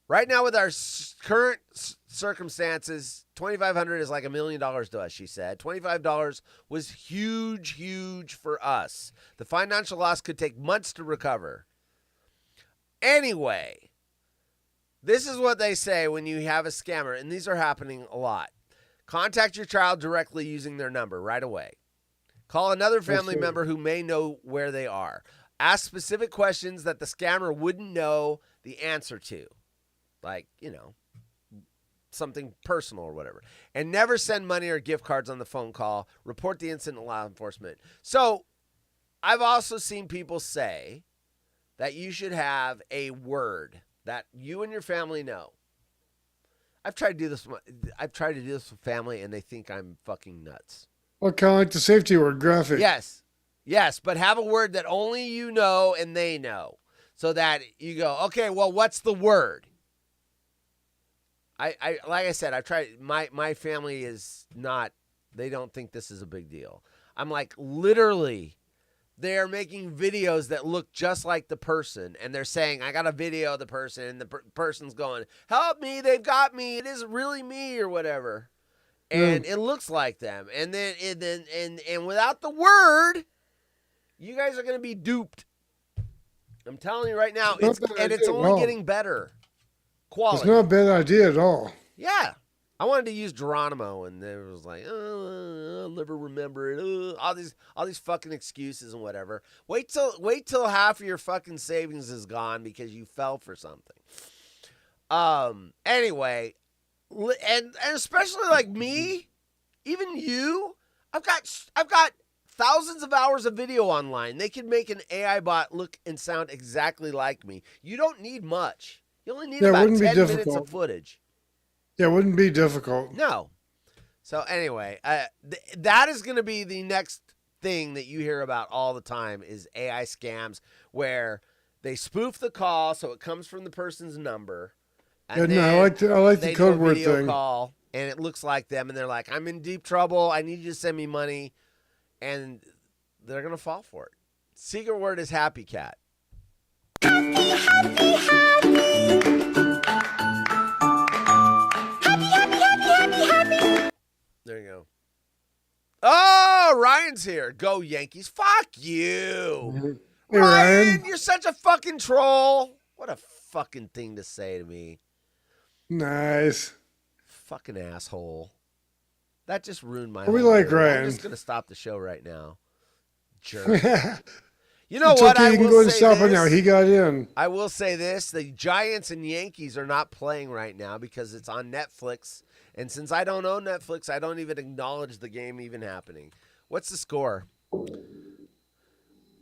Right now, with our current circumstances, $2,500 is like $1 million to us, she said. $25 was huge for us. The financial loss could take months to recover. Anyway, this is what they say when you have a scammer, and these are happening a lot. Contact your child directly using their number right away. Call another family member who may know where they are. Ask specific questions that the scammer wouldn't know the answer to. Like, something personal or whatever. And never send money or gift cards on the phone call. Report the incident to law enforcement. So, I've also seen people say that you should have a word that you and your family know. I've tried to do this with family, and they think I'm fucking nuts. Well, kind of like the safety word, graphic. Yes, but have a word that only you know and they know. So that you go, okay, well, what's the word? I like I said, I've tried. My family is not. They don't think this is a big deal. I'm like, literally, they are making videos that look just like the person, and they're saying, I got a video of the person, and the person's going, help me, they've got me, it isn't really me, or whatever. And it looks like them. And then and without the word, you guys are going to be duped. I'm telling you right now, it's only getting better. Quality. It's not a bad idea at all. Yeah. I wanted to use Geronimo, and it was like, I'll never remember it. All these fucking excuses and whatever. Wait till half of your fucking savings is gone because you fell for something. Anyway, and especially like me, even you, I've got thousands of hours of video online. They can make an AI bot look and sound exactly like me. You don't need much. You only need about 10 minutes of footage. Yeah, it wouldn't be difficult. No. So anyway, that is going to be the next thing that you hear about all the time is AI scams where they spoof the call so it comes from the person's number. And no, I like the code word thing. Call, and it looks like them, and they're like, I'm in deep trouble. I need you to send me money. And they're going to fall for it. Secret word is happy cat. There you go. Oh, Ryan's here. Go Yankees. Fuck you. Hey, Ryan, you're such a fucking troll. What a fucking thing to say to me. Nice. Fucking asshole. That just ruined my We whole like mood. Ryan. I'm just going to stop the show right now. Jerk. You know it's what? Okay, I you can will go and say stop this. it now. He got in. I will say this. The Giants and Yankees are not playing right now because it's on Netflix. And since I don't own Netflix, I don't even acknowledge the game even happening. What's the score?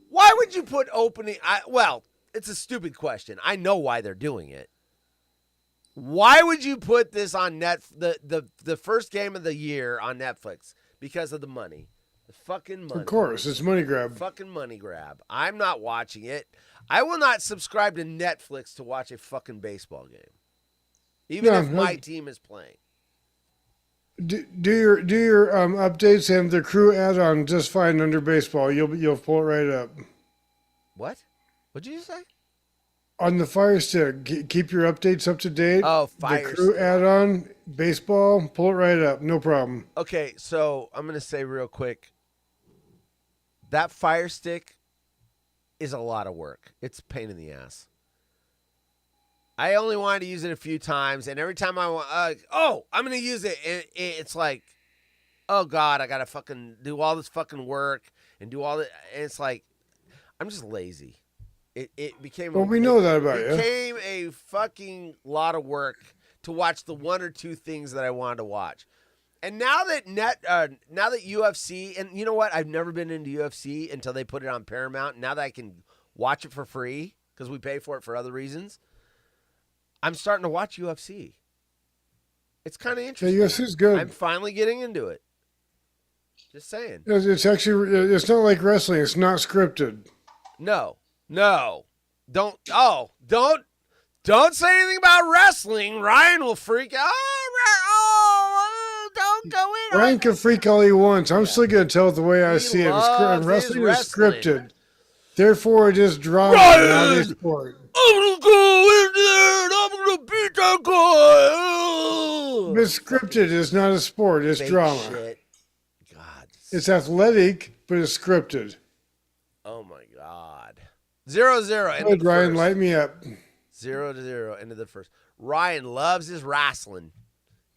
Why would you put opening? Well, it's a stupid question. I know why they're doing it. Why would you put this on the first game of the year on Netflix? Because of the money. The fucking money. Of course, it's money grab. Fucking money grab. I'm not watching it. I will not subscribe to Netflix to watch a fucking baseball game. Even if my team is playing. Do your updates and the crew add-on just fine under baseball. You'll pull it right up. What? What'd you say? On the Fire Stick, keep your updates up to date. Oh, Fire The crew Stick. add-on, baseball, pull it right up. No problem. Okay, so I'm going to say real quick. That Fire Stick is a lot of work. It's a pain in the ass. I only wanted to use it a few times, and every time I want, I'm going to use it, and it's like, oh, God, I got to fucking do all this fucking work and do all that. And it's like, I'm just lazy. It became Well, we know that about you. It became a fucking lot of work to watch the one or two things that I wanted to watch. And now that UFC, and you know what? I've never been into UFC until they put it on Paramount. Now that I can watch it for free because we pay for it for other reasons, I'm starting to watch UFC. It's kind of interesting. Yeah, UFC's good. I'm finally getting into it. Just saying. It's actually, it's not like wrestling. It's not scripted. No. Don't say anything about wrestling. Ryan will freak out. Don't go in. Ryan can freak all he wants. I'm still going to tell it the way I see it. Wrestling is scripted. Therefore, it is drama, not a sport. I'm going to go in there and I'm going to beat that guy. It's scripted. It's not a sport. It's Fake drama. Shit. God. It's athletic, but it's scripted. Oh, my God. 0-0. Good, Ryan, light me up. 0-0 into the first. Ryan loves his wrestling.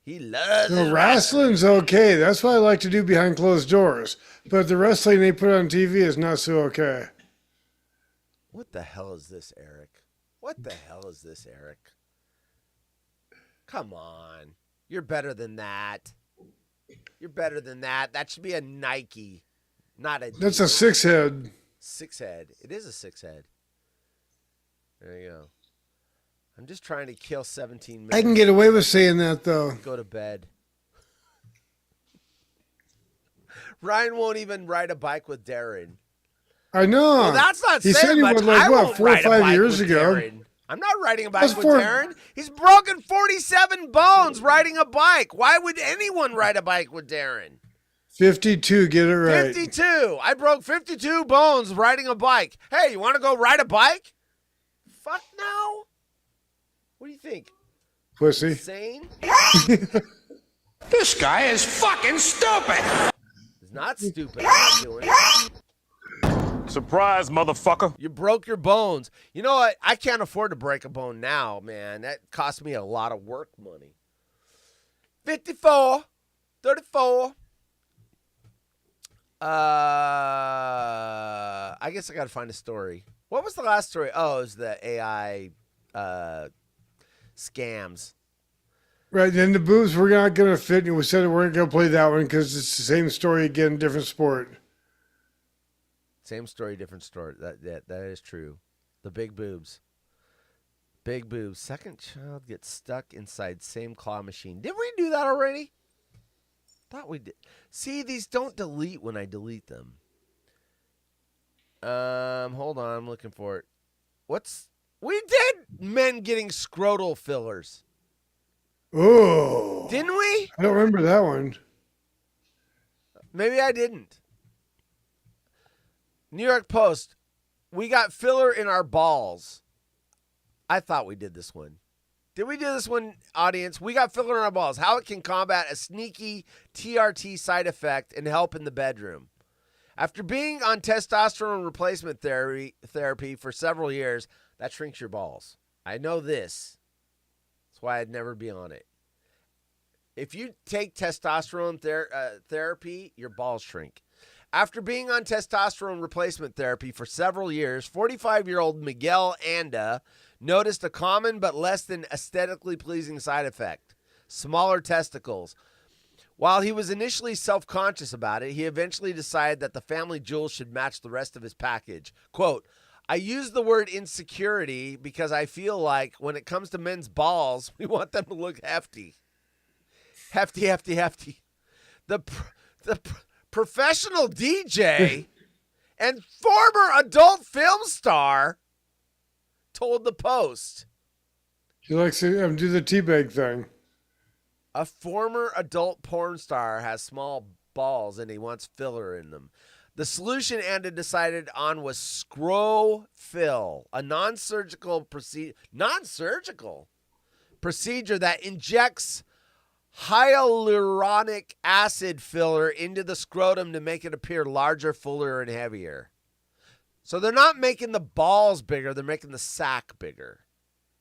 He loves his wrestling's okay. That's what I like to do behind closed doors. But the wrestling they put on TV is not so okay. What the hell is this, Eric? What the hell is this, Eric? Come on. You're better than that. You're better than that. That should be a Nike, not a... That's a 6 head. 6 head. It is a 6 head. There you go. I'm just trying to kill 17 minutes. I can get away with saying that, though. Go to bed. Ryan won't even ride a bike with Darin. I know. Well, that's not he saying said he much. would, like, I what, won't 4 or ride a 5 bike years with ago. Darin. I'm not riding a bike with for- Darin. He's broken 47 bones riding a bike. Why would anyone ride a bike with Darin? 52, get it right. 52. I broke 52 bones riding a bike. Hey, you want to go ride a bike? Fuck no. What do you think? Pussy. Insane? This guy is fucking stupid. It's not stupid. I'm not doing it. Surprise, motherfucker. You broke your bones. You know what? I can't afford to break a bone now, man. That cost me a lot of work money. 54. 34. I guess I got to find a story. What was the last story? Oh, it was the AI scams. Right, and the boobs were not going to fit, and we said we weren't going to play that one because it's the same story again, different sport. Same story, different story. That is true. The big boobs. Big boobs. Second child gets stuck inside same claw machine. Did we do that already? Thought we did. See, these don't delete when I delete them. Hold on, I'm looking for it. We did men getting scrotal fillers. Oh. Didn't we? I don't remember that one. Maybe I didn't. New York Post, we got filler in our balls. I thought we did this one. Did we do this one, audience? We got filler in our balls. How it can combat a sneaky TRT side effect and help in the bedroom. After being on testosterone replacement therapy for several years, that shrinks your balls. I know this. That's why I'd never be on it. If you take testosterone therapy, your balls shrink. After being on testosterone replacement therapy for several years, 45-year-old Miguel Anda noticed a common but less than aesthetically pleasing side effect: smaller testicles. While he was initially self-conscious about it, he eventually decided that the family jewels should match the rest of his package. Quote, I use the word insecurity because I feel like when it comes to men's balls, we want them to look hefty. Hefty, hefty, hefty. The professional DJ and former adult film star told the Post. He likes to do the teabag thing. A former adult porn star has small balls and he wants filler in them. The solution Anda decided on was Scrofill, a non-surgical procedure that injects hyaluronic acid filler into the scrotum to make it appear larger, fuller, and heavier. So they're not making the balls bigger, they're making the sack bigger.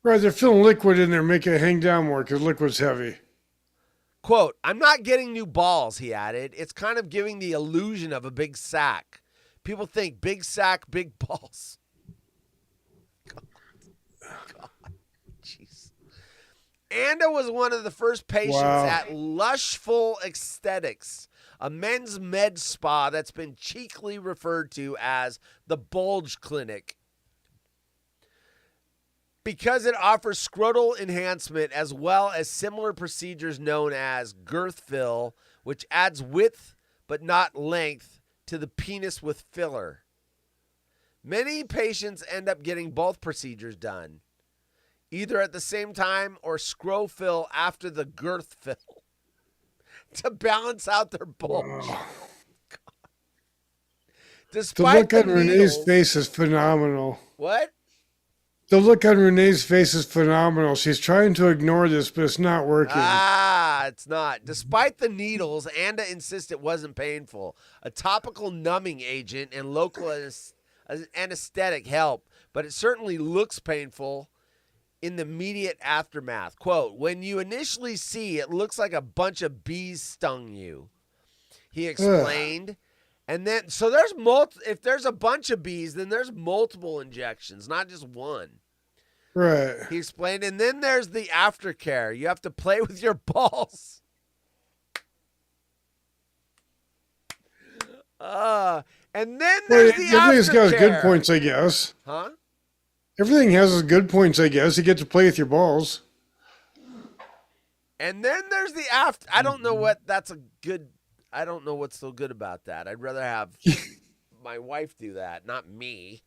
Right, they're filling liquid in there, making it hang down more because liquid's heavy. Quote, I'm not getting new balls, he added. It's kind of giving the illusion of a big sack. People think big sack, big balls. God. Jeez. Anda was one of the first patients at Lushful Aesthetics, a men's med spa that's been cheekily referred to as the Bulge Clinic, because it offers scrotal enhancement as well as similar procedures known as girth fill, which adds width but not length to the penis with filler. Many patients end up getting both procedures done, either at the same time or scrofill after the girth fill, to balance out their bulge. Despite the look on Renee's face is phenomenal. What? The look on Renee's face is phenomenal. She's trying to ignore this, but it's not working. It's not. Despite the needles, Anda insists it wasn't painful. A topical numbing agent and local anesthetic help, but it certainly looks painful in the immediate aftermath. Quote, when you initially see it looks like a bunch of bees stung you, he explained. And then, so there's if there's a bunch of bees, then there's multiple injections, not just one. Right. He explained. And then there's the aftercare. You have to play with your balls. And then there's the aftercare. Everything's got its good points, I guess. Huh? Everything has its good points, I guess. You get to play with your balls. And then there's the after. I don't know what's so good about that. I'd rather have my wife do that, not me.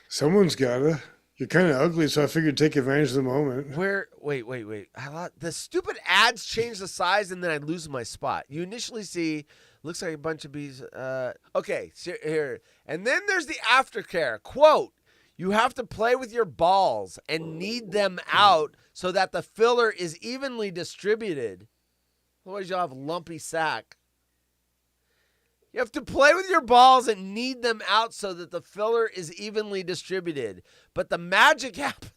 Someone's gotta. You're kind of ugly, so I figured take advantage of the moment. Wait. The stupid ads change the size, and then I lose my spot. You initially see, looks like a bunch of bees. Okay, here. And then there's the aftercare. Quote, you have to play with your balls and knead them out so that the filler is evenly distributed. Otherwise, you'll have a lumpy sack. You have to play with your balls and knead them out so that the filler is evenly distributed. But the magic happens.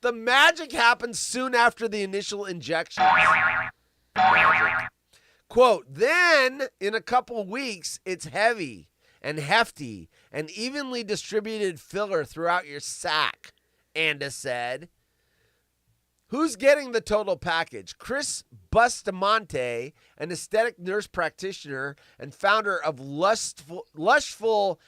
The magic happens soon after the initial injection. Magic. Quote, then in a couple weeks, it's heavy and hefty and evenly distributed filler throughout your sack, Anda said. Who's getting the total package? Chris Bustamante, an aesthetic nurse practitioner and founder of Lushful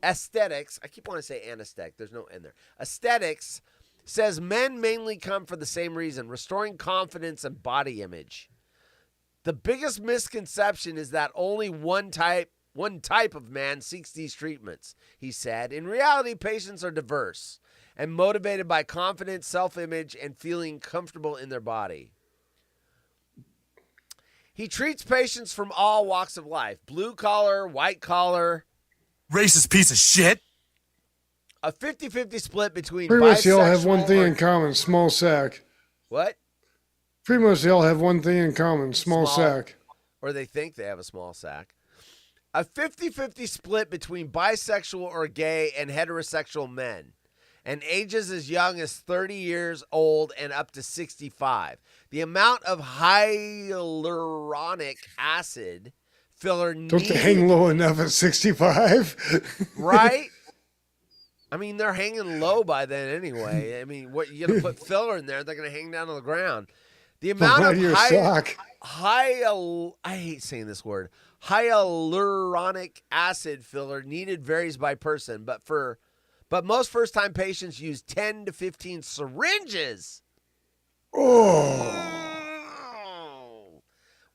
Aesthetics. I keep wanting to say anesthetic. There's no N there. Aesthetics says men mainly come for the same reason, restoring confidence and body image. The biggest misconception is that only one type of man seeks these treatments, he said. In reality, patients are diverse and motivated by confidence, self-image, and feeling comfortable in their body. He treats patients from all walks of life, blue collar, white collar. Racist piece of shit. A 50-50 split between Pretty much they all have bisexual one thing or- in common, small sack. What? Pretty much they all have one thing in common, small sack. Or they think they have a small sack. A 50-50 split between bisexual or gay and heterosexual men. And ages as young as 30 years old and up to 65. The amount of hyaluronic acid filler Don't they hang low enough at 65? Right? I mean, they're hanging low by then anyway. I mean, what you gonna put filler in there? They're gonna hang down to the ground. The amount of I hate saying this word. Hyaluronic acid filler needed varies by person, but most first-time patients use 10 to 15 syringes. That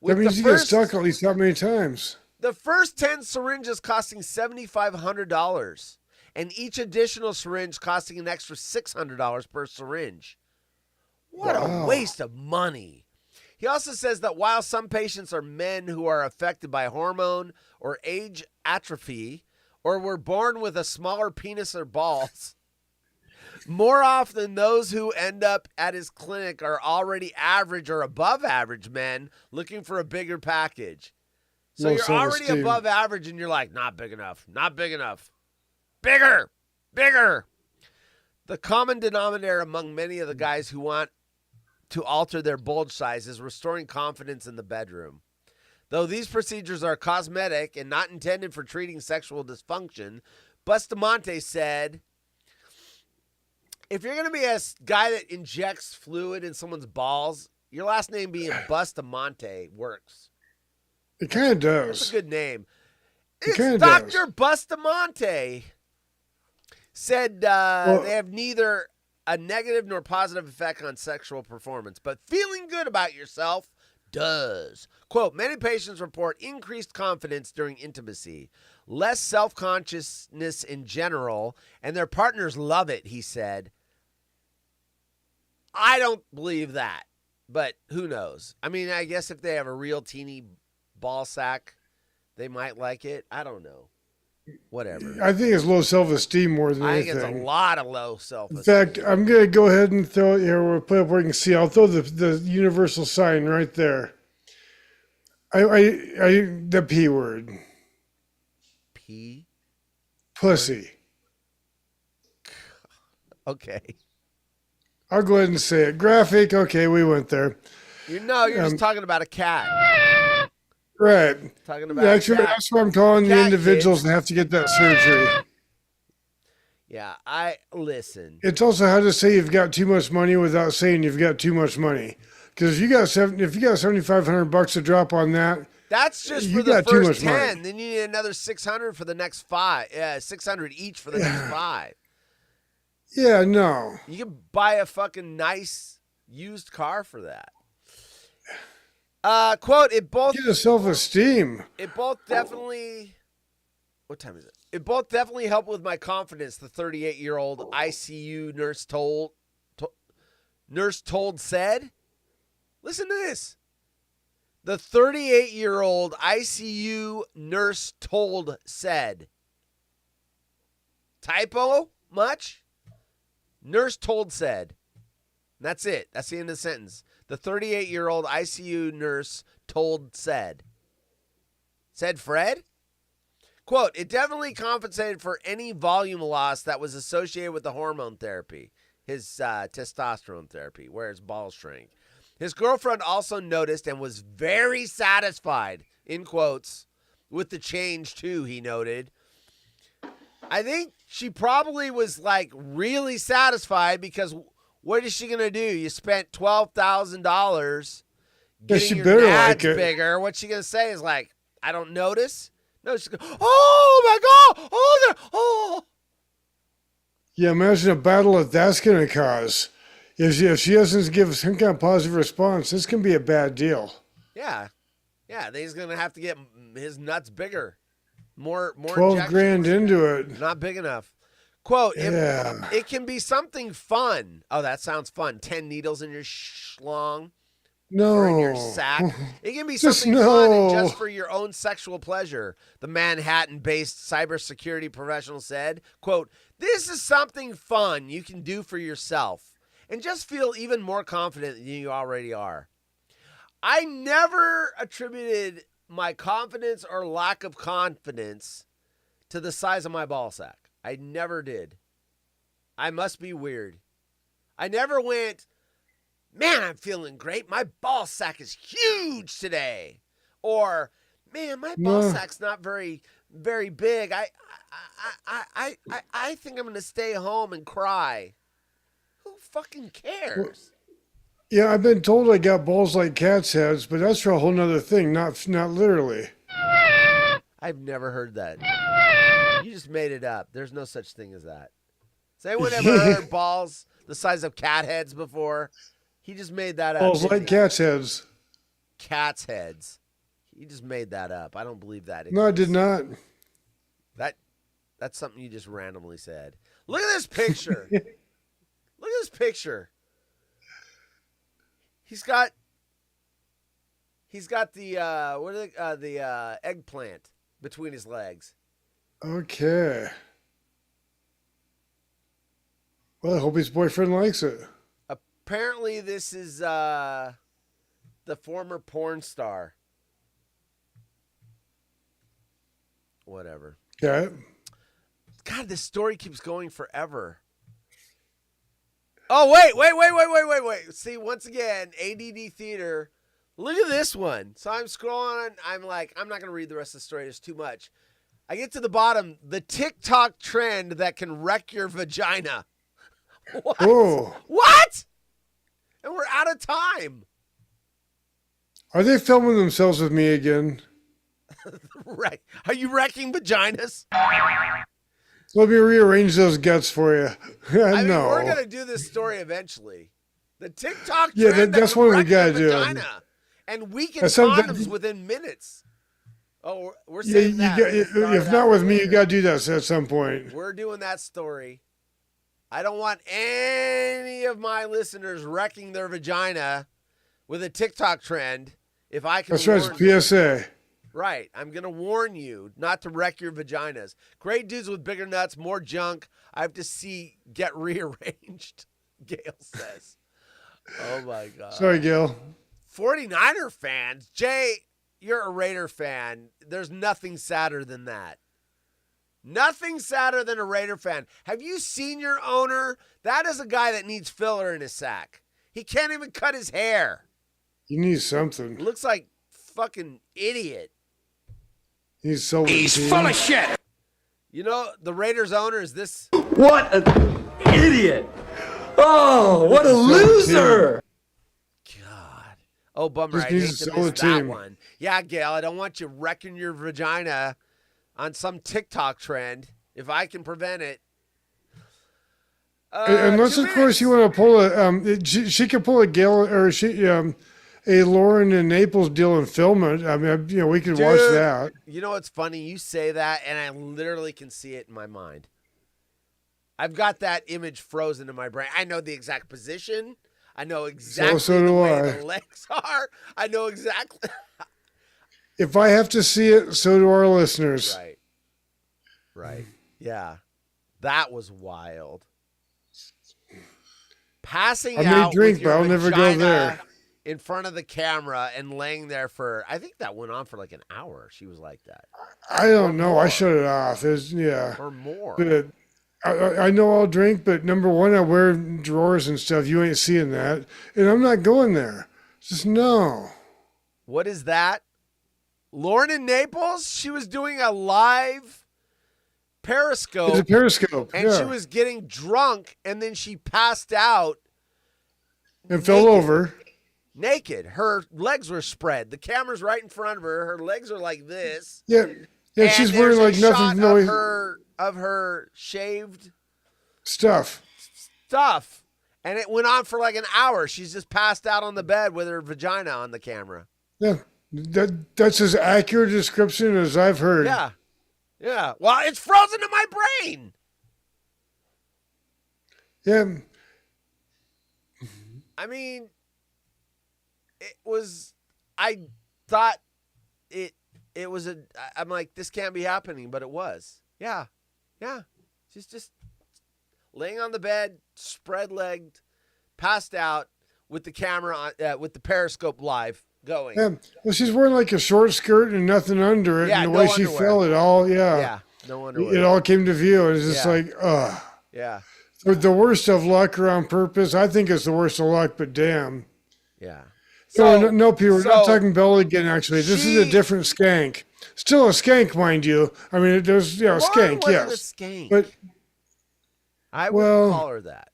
means you get stuck at least that many times. The first 10 syringes costing $7,500, and each additional syringe costing an extra $600 per syringe. What a waste of money. He also says that while some patients are men who are affected by hormone or age atrophy, or were born with a smaller penis or balls, more often those who end up at his clinic are already average or above average men looking for a bigger package. So you're already above average and you're like, not big enough, not big enough. Bigger, bigger. The common denominator among many of the guys who want to alter their bulge size is restoring confidence in the bedroom. Though these procedures are cosmetic and not intended for treating sexual dysfunction, Bustamante said, if you're going to be a guy that injects fluid in someone's balls, your last name being Bustamante works. It kind of does. That's a good name. It It's Dr. Bustamante said they have neither a negative nor positive effect on sexual performance, but feeling good about yourself does. Quote, many patients report increased confidence during intimacy, less self-consciousness in general, and their partners love it, he said. I don't believe that, but who knows? I mean, I guess if they have a real teeny ball sack, they might like it. I don't know. Whatever. I think it's low self-esteem more than anything. I think it's a lot of low self-esteem. In fact, I'm going to go ahead and throw it here. We'll put up where you can see. I'll throw the universal sign right there. The P word. P? Pussy. Okay. I'll go ahead and say it. Graphic. Okay, we went there. You're just talking about a cat. Right. Talking about that's what I'm calling the individuals that have to get that surgery. Yeah, listen. It's also how to say you've got too much money without saying you've got too much money. Because if you got $7,500 to drop on that, that's just you for the got too first much 10. money. Then you need another 600 for the next 5. 600 each for the next 5. Yeah, no. You can buy a fucking nice used car for that. Quote, it both get a self-esteem. It both definitely what time is it? It both definitely helped with my confidence, the 38-year-old ICU nurse said. Listen to this. The 38-year-old ICU nurse said. Typo much? Nurse said. That's it. That's the end of the sentence. The 38-year-old ICU nurse said. Said Fred? Quote, it definitely compensated for any volume loss that was associated with the hormone therapy, his testosterone therapy, where his balls shrank. His girlfriend also noticed and was very satisfied, in quotes, with the change too, he noted. I think she probably was like really satisfied because what is she going to do? You spent $12,000 getting your nads bigger. What's she going to say is like, I don't notice? No, she's going, oh my God. Oh. Yeah, imagine a battle that that's going to cause. If she doesn't give some kind of positive response, this can be a bad deal. Yeah. Yeah, then he's gonna have to get his nuts bigger, more 12 grand into it. Not big enough. Quote: Yeah. It can be something fun. Oh, that sounds fun. 10 needles in your schlong. No. Or in your sack. It can be Just something fun and no. just for your own sexual pleasure. The Manhattan-based cybersecurity professional said, quote, "This is something fun you can do for yourself and just feel even more confident than you already are." I never attributed my confidence or lack of confidence to the size of my ball sack. I never did. I must be weird. I never went, "Man, I'm feeling great. My ball sack is huge today." Or, "Man, my ball sack's not very, very big. I think I'm going to stay home and cry." Who fucking cares? Yeah, I've been told I got balls like cats' heads, but that's for a whole nother thing, not literally. I've never heard that. You just made it up. There's no such thing as that. Has anyone ever heard balls the size of cat heads before? He just made that up. Balls like cats' heads. Cat's heads. He just made that up. I don't believe that. No, I did not. That's something you just randomly said. Look at this picture. Look at this picture. He's got the eggplant between his legs. Okay. Well, I hope his boyfriend likes it. Apparently, this is the former porn star. Whatever. Okay. God, this story keeps going forever. Oh, wait. See, once again, ADD Theater. Look at this one. So I'm scrolling. I'm like, I'm not going to read the rest of the story. There's too much. I get to the bottom. The TikTok trend that can wreck your vagina. What? Oh. What? And we're out of time. Are they filming themselves with me again? Right. Are you wrecking vaginas? Let me rearrange those guts for you. I mean, No. we're going to do this story eventually. The TikTok trend that's that what we wreck gotta your do. vagina. And weaken That's something- condoms within minutes. Oh, we're Yeah, saying that. if not with me, you got to do that at some point. We're doing that story. I don't want any of my listeners wrecking their vagina with a TikTok trend. If I can, That's right. It's PSA. Right. I'm going to warn you not to wreck your vaginas. Great dudes with bigger nuts, more junk. I have to see get rearranged, Gail says. Oh, my God. Sorry, Gail. 49er fans. Jay, you're a Raider fan. There's nothing sadder than that. Nothing sadder than a Raider fan. Have you seen your owner? That is a guy that needs filler in his sack. He can't even cut his hair. You need something. Looks like fucking idiot. He's full of shit. You know, the Raiders owner is this. What an idiot! Oh, what a loser! God. Oh, bummer. Just I hate needs to to sell miss the that team. one. Yeah, Gail, I don't want you wrecking your vagina on some TikTok trend if I can prevent it. Unless, of course, you want to pull a. She could pull a Gail or a Lauren in Naples deal and film it. I mean, we could watch that. You know what's funny? You say that, and I literally can see it in my mind. I've got that image frozen in my brain. I know the exact position. I know exactly So the do way I. the legs are. I know exactly. If I have to see it, so do our listeners. Right. Yeah. That was wild. Passing I may out drink, with your but I'll never go vagina there. in front of the camera and laying there for, I think that went on for like an hour. She was like that. I don't know. I shut it off. Or more. But I know I'll drink, but number one, I wear drawers and stuff. You ain't seeing that. And I'm not going there. Just no. What is that? Lauren in Naples? She was doing a live Periscope. It's a Periscope. And yeah. she was getting drunk, and then she passed out. And fell over. Naked. Her legs were spread. The camera's right in front of her. Her legs are like this. Yeah. Yeah, and she's wearing like nothing. Of her shaved stuff. And it went on for like an hour. She's just passed out on the bed with her vagina on the camera. Yeah. That's as accurate a description as I've heard. Yeah. Yeah. Well, it's frozen in my brain. Yeah. I mean, I thought it was I'm like, this can't be happening, but it was. Yeah. Yeah. She's just laying on the bed, spread-legged, passed out with the camera on, with the Periscope live going. Yeah. Well, she's wearing like a short skirt and nothing under it. Yeah, and the no way she underwear. fell, it all, Yeah. No wonder. It all came to view. And it's just like, ugh. Yeah. With the worst of luck or on purpose, I think it's the worst of luck, but damn. Yeah. No, Peter, we're not talking Bella again, actually. This is a different skank. Still a skank, mind you. I mean, there's, skank, yes. A skank. But I wouldn't call her that.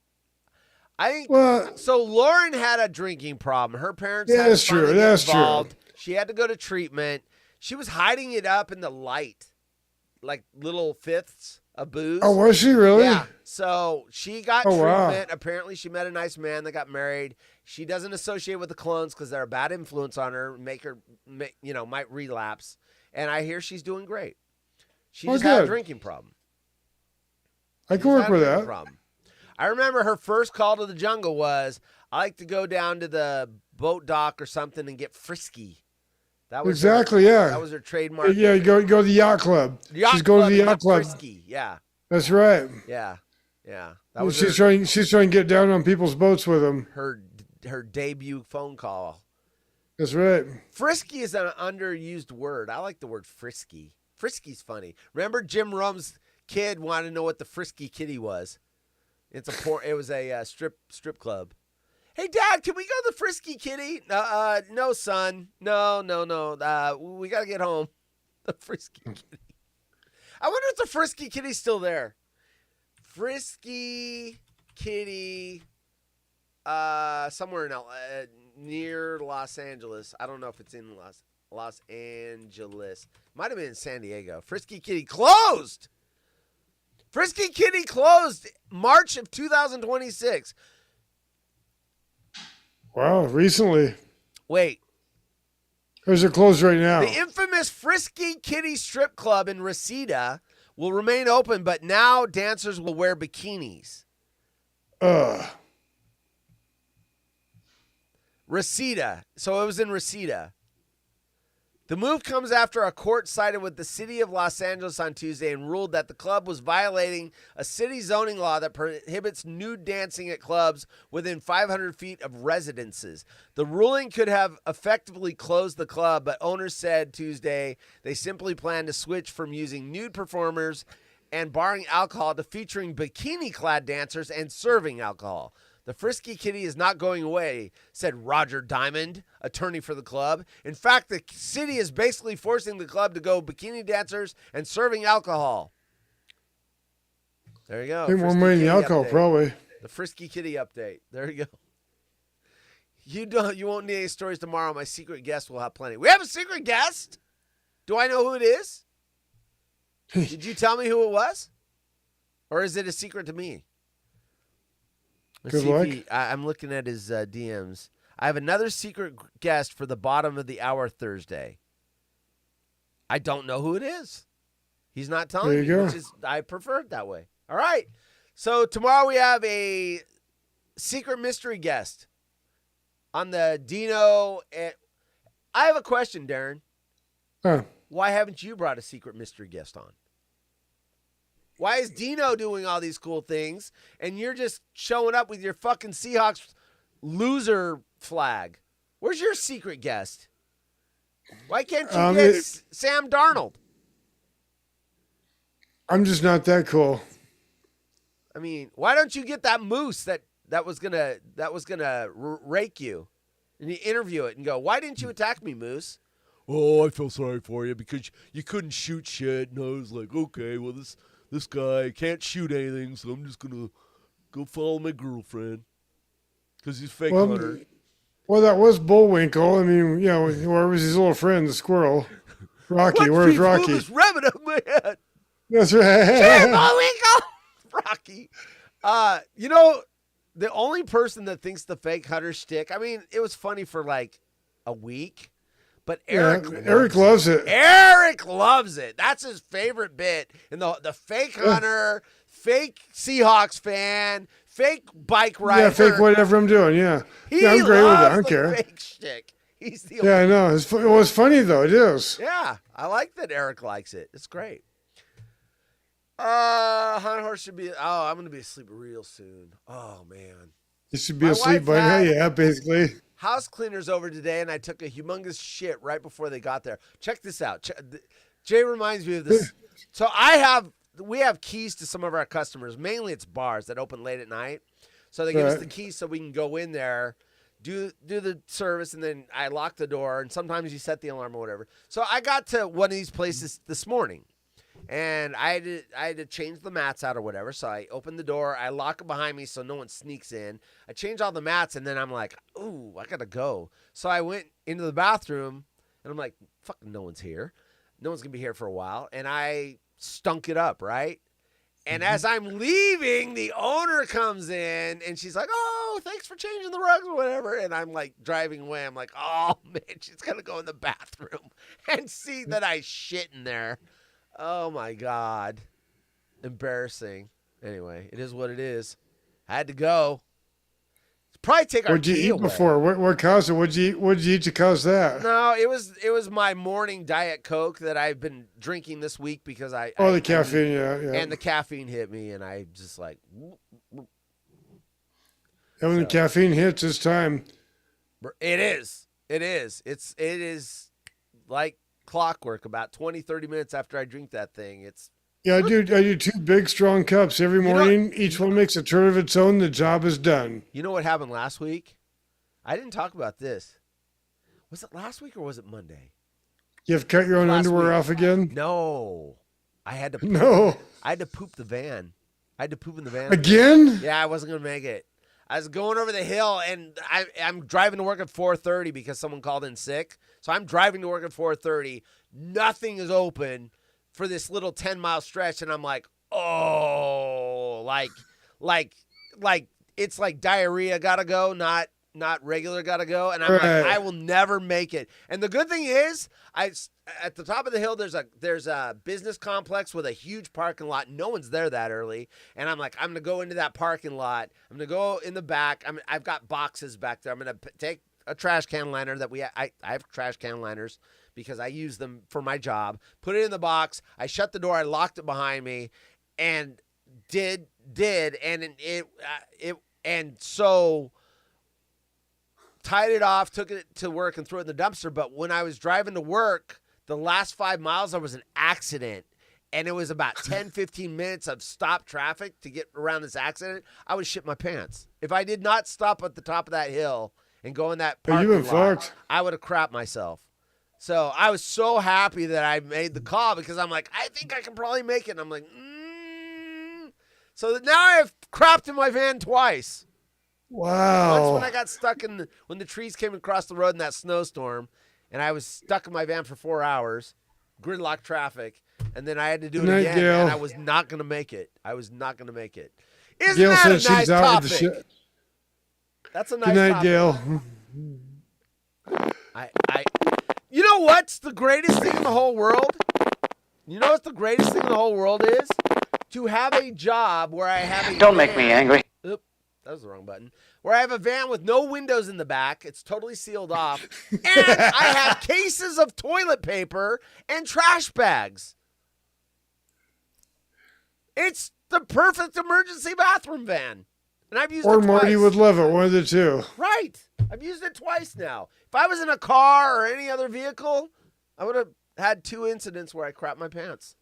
I think so. Lauren had a drinking problem. Her parents had that's true. That's involved. true. She had to go to treatment. She was hiding it up in the light, like little fifths of booze. Oh, was she really? Yeah. So she got treatment. Wow. Apparently, she met a nice man that got married. She doesn't associate with the clones because they're a bad influence on her. Make her, might relapse. And I hear she's doing great. She just had a drinking problem. I can work with that. Problem. I remember her first call to the jungle was, I like to go down to the boat dock or something and get frisky. That was exactly, yeah. That was her trademark. Yeah, you go to the yacht club. She's going to the yacht club. Frisky, yeah. That's right. Yeah, yeah. That was she's trying to get down on people's boats with them. Her debut phone call. That's right. Frisky is an underused word. I like the word frisky. Frisky's funny. Remember Jim Rum's kid wanted to know what the Frisky Kitty was. It was a strip club. Hey, Dad, can we go to the Frisky Kitty? No, son. No. We got to get home. The Frisky Kitty. I wonder if the Frisky Kitty's still there. Frisky Kitty, somewhere in near Los Angeles. I don't know if it's in Los Angeles. Might have been in San Diego. Frisky Kitty closed. Frisky Kitty closed March of 2026. Wow, recently. Wait. Or is it closed right now? The infamous Frisky Kitty strip club in Reseda will remain open, but now dancers will wear bikinis. Reseda. So it was in Reseda. The move comes after a court sided with the city of Los Angeles on Tuesday and ruled that the club was violating a city zoning law that prohibits nude dancing at clubs within 500 feet of residences. The ruling could have effectively closed the club, but owners said Tuesday they simply plan to switch from using nude performers and barring alcohol to featuring bikini-clad dancers and serving alcohol. The Frisky Kitty is not going away, said Roger Diamond, attorney for the club. In fact, the city is basically forcing the club to go bikini dancers and serving alcohol. There you go. I think more money than alcohol, probably. The Frisky Kitty update. There you go. You won't need any stories tomorrow. My secret guest will have plenty. We have a secret guest? Do I know who it is? Did you tell me who it was? Or is it a secret to me? Good luck. I'm looking at his DMs. I have another secret guest for the bottom of the hour Thursday. I don't know who it is. He's not telling me, which is I prefer it that way. All right. So tomorrow we have a secret mystery guest on the Dino. I have a question, Darin. Why haven't you brought a secret mystery guest on? Why is Dino doing all these cool things and you're just showing up with your fucking Seahawks loser flag? Where's your secret guest? Why can't you get Sam Darnold? I'm just not that cool. I mean, why don't you get that moose that was gonna rake you, and you interview it and go, why didn't you attack me, Moose? Oh, I feel sorry for you because you couldn't shoot shit, and I was like, okay, well this guy can't shoot anything, so I'm just gonna go follow my girlfriend because he's fake hunter. Well, that was Bullwinkle. I mean, where was his little friend, the squirrel? Rocky, where's Rocky? This rabbit up my head. That's right. Bullwinkle, Rocky. The only person that thinks the fake hunter shtick. I mean, it was funny for like a week, But Eric Eric loves it. Eric loves it. That's his favorite bit. And the fake hunter, fake Seahawks fan, fake bike rider. Yeah, fake whatever I'm doing. Yeah, I'm great with it. I don't care. Fake shtick. He's the I know. It was funny though. It is. Yeah, I like that Eric likes it. It's great. Hunt horse should be. Oh, I'm gonna be asleep real soon. Oh man. You should be asleep by now. Yeah, basically. House cleaners over today, and I took a humongous shit right before they got there. Check this out. Jay reminds me of this. So we have keys to some of our customers. Mainly it's bars that open late at night. So they give us the keys so we can go in there, do the service, and then I lock the door, and sometimes you set the alarm or whatever. So I got to one of these places this morning, and I had to change the mats out or whatever. So I opened the door, I lock it behind me so no one sneaks in. I change all the mats, and then I'm like, ooh, I gotta go. So I went into the bathroom, and I'm like, fucking no one's here. No one's gonna be here for a while. And I stunk it up, right? And as I'm leaving, the owner comes in, and she's like, oh, thanks for changing the rugs or whatever. And I'm like driving away. I'm like, oh, man, she's gonna go in the bathroom and see that I shit in there. Oh, my God. Embarrassing. Anyway, it is what it is. I had to go. Probably take our What'd you key eat away. before? What caused it? What'd you eat to cause that? No, it was my morning Diet Coke that I've been drinking this week because the caffeine, yeah. And the caffeine hit me, and I just like. And when the caffeine hits, it's time. It is. It is like clockwork. About 20, 30 minutes after I drink that thing, it's. Yeah, I do 2 big, strong cups every morning. Each one makes a turn of its own. The job is done. You know what happened last week? I didn't talk about this. Was it last week or was it Monday? You have cut your own underwear off again? No. I had to poop. No. I had to poop the van. I had to poop in the van. Again? Yeah, I wasn't going to make it. I was going over the hill, and I'm driving to work at 4:30 because someone called in sick. So I'm driving to work at 4:30. Nothing is open for this little 10-mile stretch, and I'm like, oh, like it's like diarrhea gotta go, not regular gotta go, and I'm like, I will never make it. And the good thing is, at the top of the hill, there's a business complex with a huge parking lot. No one's there that early, and I'm like, I'm gonna go into that parking lot. I'm gonna go in the back. I've got boxes back there. I'm gonna take a trash can liner that I have trash can liners because I use them for my job. Put it in the box. I shut the door. I locked it behind me, and and so tied it off, took it to work, and threw it in the dumpster. But when I was driving to work, the last 5 miles, there was an accident, and it was about 10, 15 minutes of stop traffic to get around this accident. I would shit my pants. If I did not stop at the top of that hill and go in that parking lot, I would have crapped myself. So I was so happy that I made the call because I'm like, I think I can probably make it. And I'm like, So now I have crapped in my van twice. Wow. Once when I got stuck when the trees came across the road in that snowstorm, and I was stuck in my van for 4 hours, gridlock traffic, and then I had to do it again, and I was not going to make it. Isn't Gail that says a nice she's out topic? with the shit. That's a nice Good night, topic. Gail. You know what's the greatest thing in the whole world? You know what the greatest thing in the whole world is? To have a job where I have a Don't make me angry. Oop, that was the wrong button. Where I have a van with no windows in the back. It's totally sealed off. And I have cases of toilet paper and trash bags. It's the perfect emergency bathroom van. And I've used it twice. Marty would love it, one of the two. Right. I've used it twice now. If I was in a car or any other vehicle, I would have had 2 incidents where I crapped my pants.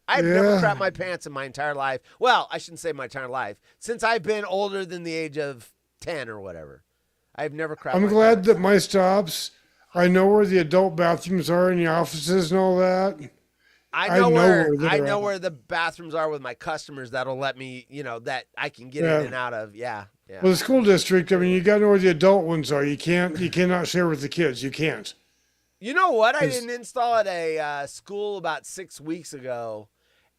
I've never crapped my pants in my entire life. Well, I shouldn't say my entire life. Since I've been older than the age of 10 or whatever. I've never crapped I'm my glad pants. that my stops, I know where the adult bathrooms are in the offices and all that. I know where the bathrooms are with my customers that'll let me, that I can get in and out of. Yeah. Well, the school district, I mean, you got to know where the adult ones are. You cannot share with the kids. You can't. You know what? I didn't install at a school about 6 weeks ago,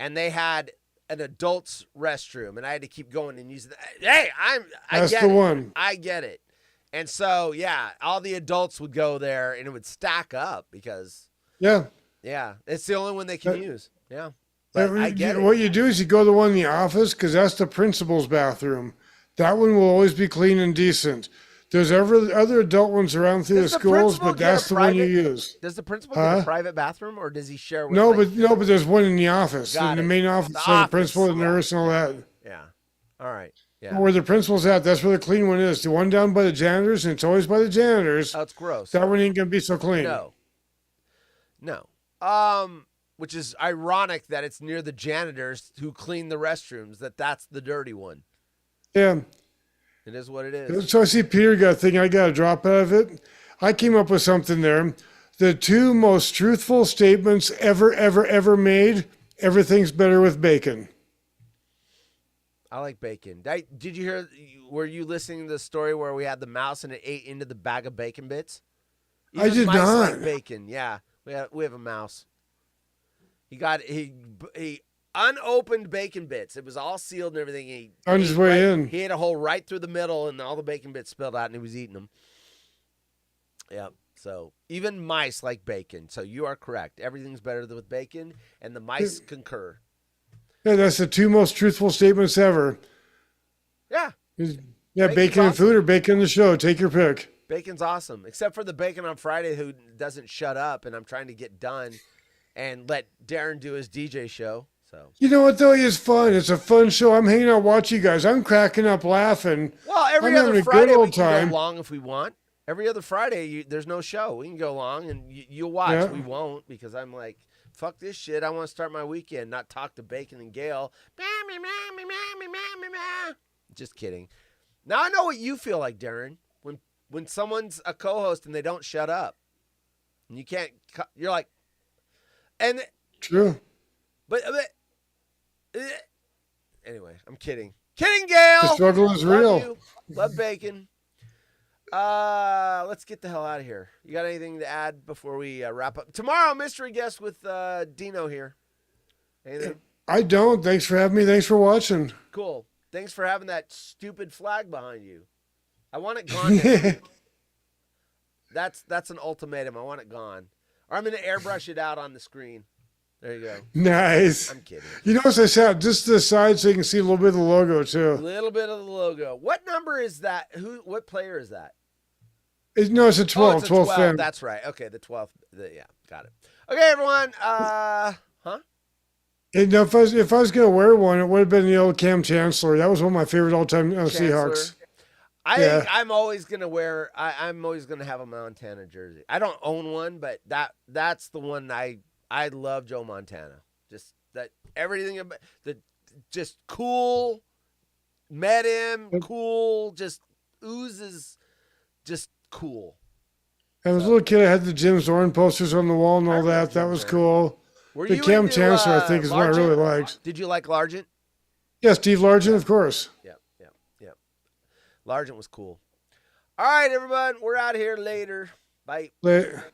and they had an adult's restroom, and I had to keep going and using that. Hey, I get it. I get it. And so, yeah, all the adults would go there, and it would stack up because, Yeah. it's the only one they can use. Yeah. But I get What it. you do is you go to the one in the office because that's the principal's bathroom. That one will always be clean and decent. There's other adult ones around through the Does the schools, principal but get a that's the one you private- use. Does the principal get a private bathroom, or does he share with No, but there's one in the office, Got in the it. main office, The so the office, principal, the yeah. nurse, and all that. Yeah. All right. Yeah. Where the principal's at, that's where the clean one is. The one down by the janitors, and it's always by the janitors. Oh, it's gross. That one ain't gonna be so clean. No. Which is ironic that it's near the janitors who clean the restrooms. That's the dirty one. Yeah. It is what it is. So I see Peter got a thing. I got a drop out of it. I came up with something there. The 2 most truthful statements ever made. Everything's better with bacon. I like bacon. Did you hear? Were you listening to the story where we had the mouse and it ate into the bag of bacon bits? I did mice not. like bacon. Yeah, we have a mouse. He unopened bacon bits. It was all sealed and everything. He On his way in. He ate a hole right through the middle, and all the bacon bits spilled out, and he was eating them. Yep. So even mice like bacon. So you are correct. Everything's better with bacon, and the mice concur. Yeah, that's the 2 most truthful statements ever. Yeah. Yeah, bacon and food or bacon in the show. Take your pick. Bacon's awesome, except for the bacon on Friday who doesn't shut up, and I'm trying to get done and let Darin do his DJ show. So You know what, though? It's fun. It's a fun show. I'm hanging out watching you guys. I'm cracking up laughing. Well, every I'm having other a good Friday we old can time. go long if we want. Every other Friday, there's no show. We can go long, and you'll watch. Yeah. We won't because I'm like, fuck this shit. I want to start my weekend, not talk to Bacon and Gail. Just kidding. Now I know what you feel like, Darin. When someone's a co-host and they don't shut up, and you can't, you're like, and True. but anyway, I'm kidding. Kidding, Gail. The struggle is Love real. you. Love Bacon. Let's get the hell out of here. You got anything to add before we wrap up? Tomorrow, mystery guest with Dino here. Anything? I don't. Thanks for having me. Thanks for watching. Cool. Thanks for having that stupid flag behind you. I want it gone next week. That's an ultimatum. I want it gone. Or I'm going to airbrush it out on the screen. There you go. Nice. I'm kidding. You know what I said? Just to the side so you can see a little bit of the logo, A too. little bit of the logo. What number is that? What player is that? No, it's a 12. Oh, it's a 12 fan. That's right. Okay, the 12th. Yeah, got it. Okay, everyone. Huh? And now, if I was going to wear one, it would have been the old Cam Chancellor. That was one of my favorite all-time Seahawks. I'm always gonna I'm always gonna have a Montana jersey. I don't own one, but that's the one I love. Joe Montana. Just that everything about the just cool. Met him, cool. Just oozes, just cool. As a little kid, I had the Jim Zorn posters on the wall and all that. That was cool. Were The you Cam into, Chancellor, I think, is what I really Largent? liked. Did you like Largent? Yeah, Steve Largent, of course. Yep. Largent was cool. All right, everyone. We're out here later. Bye. Later.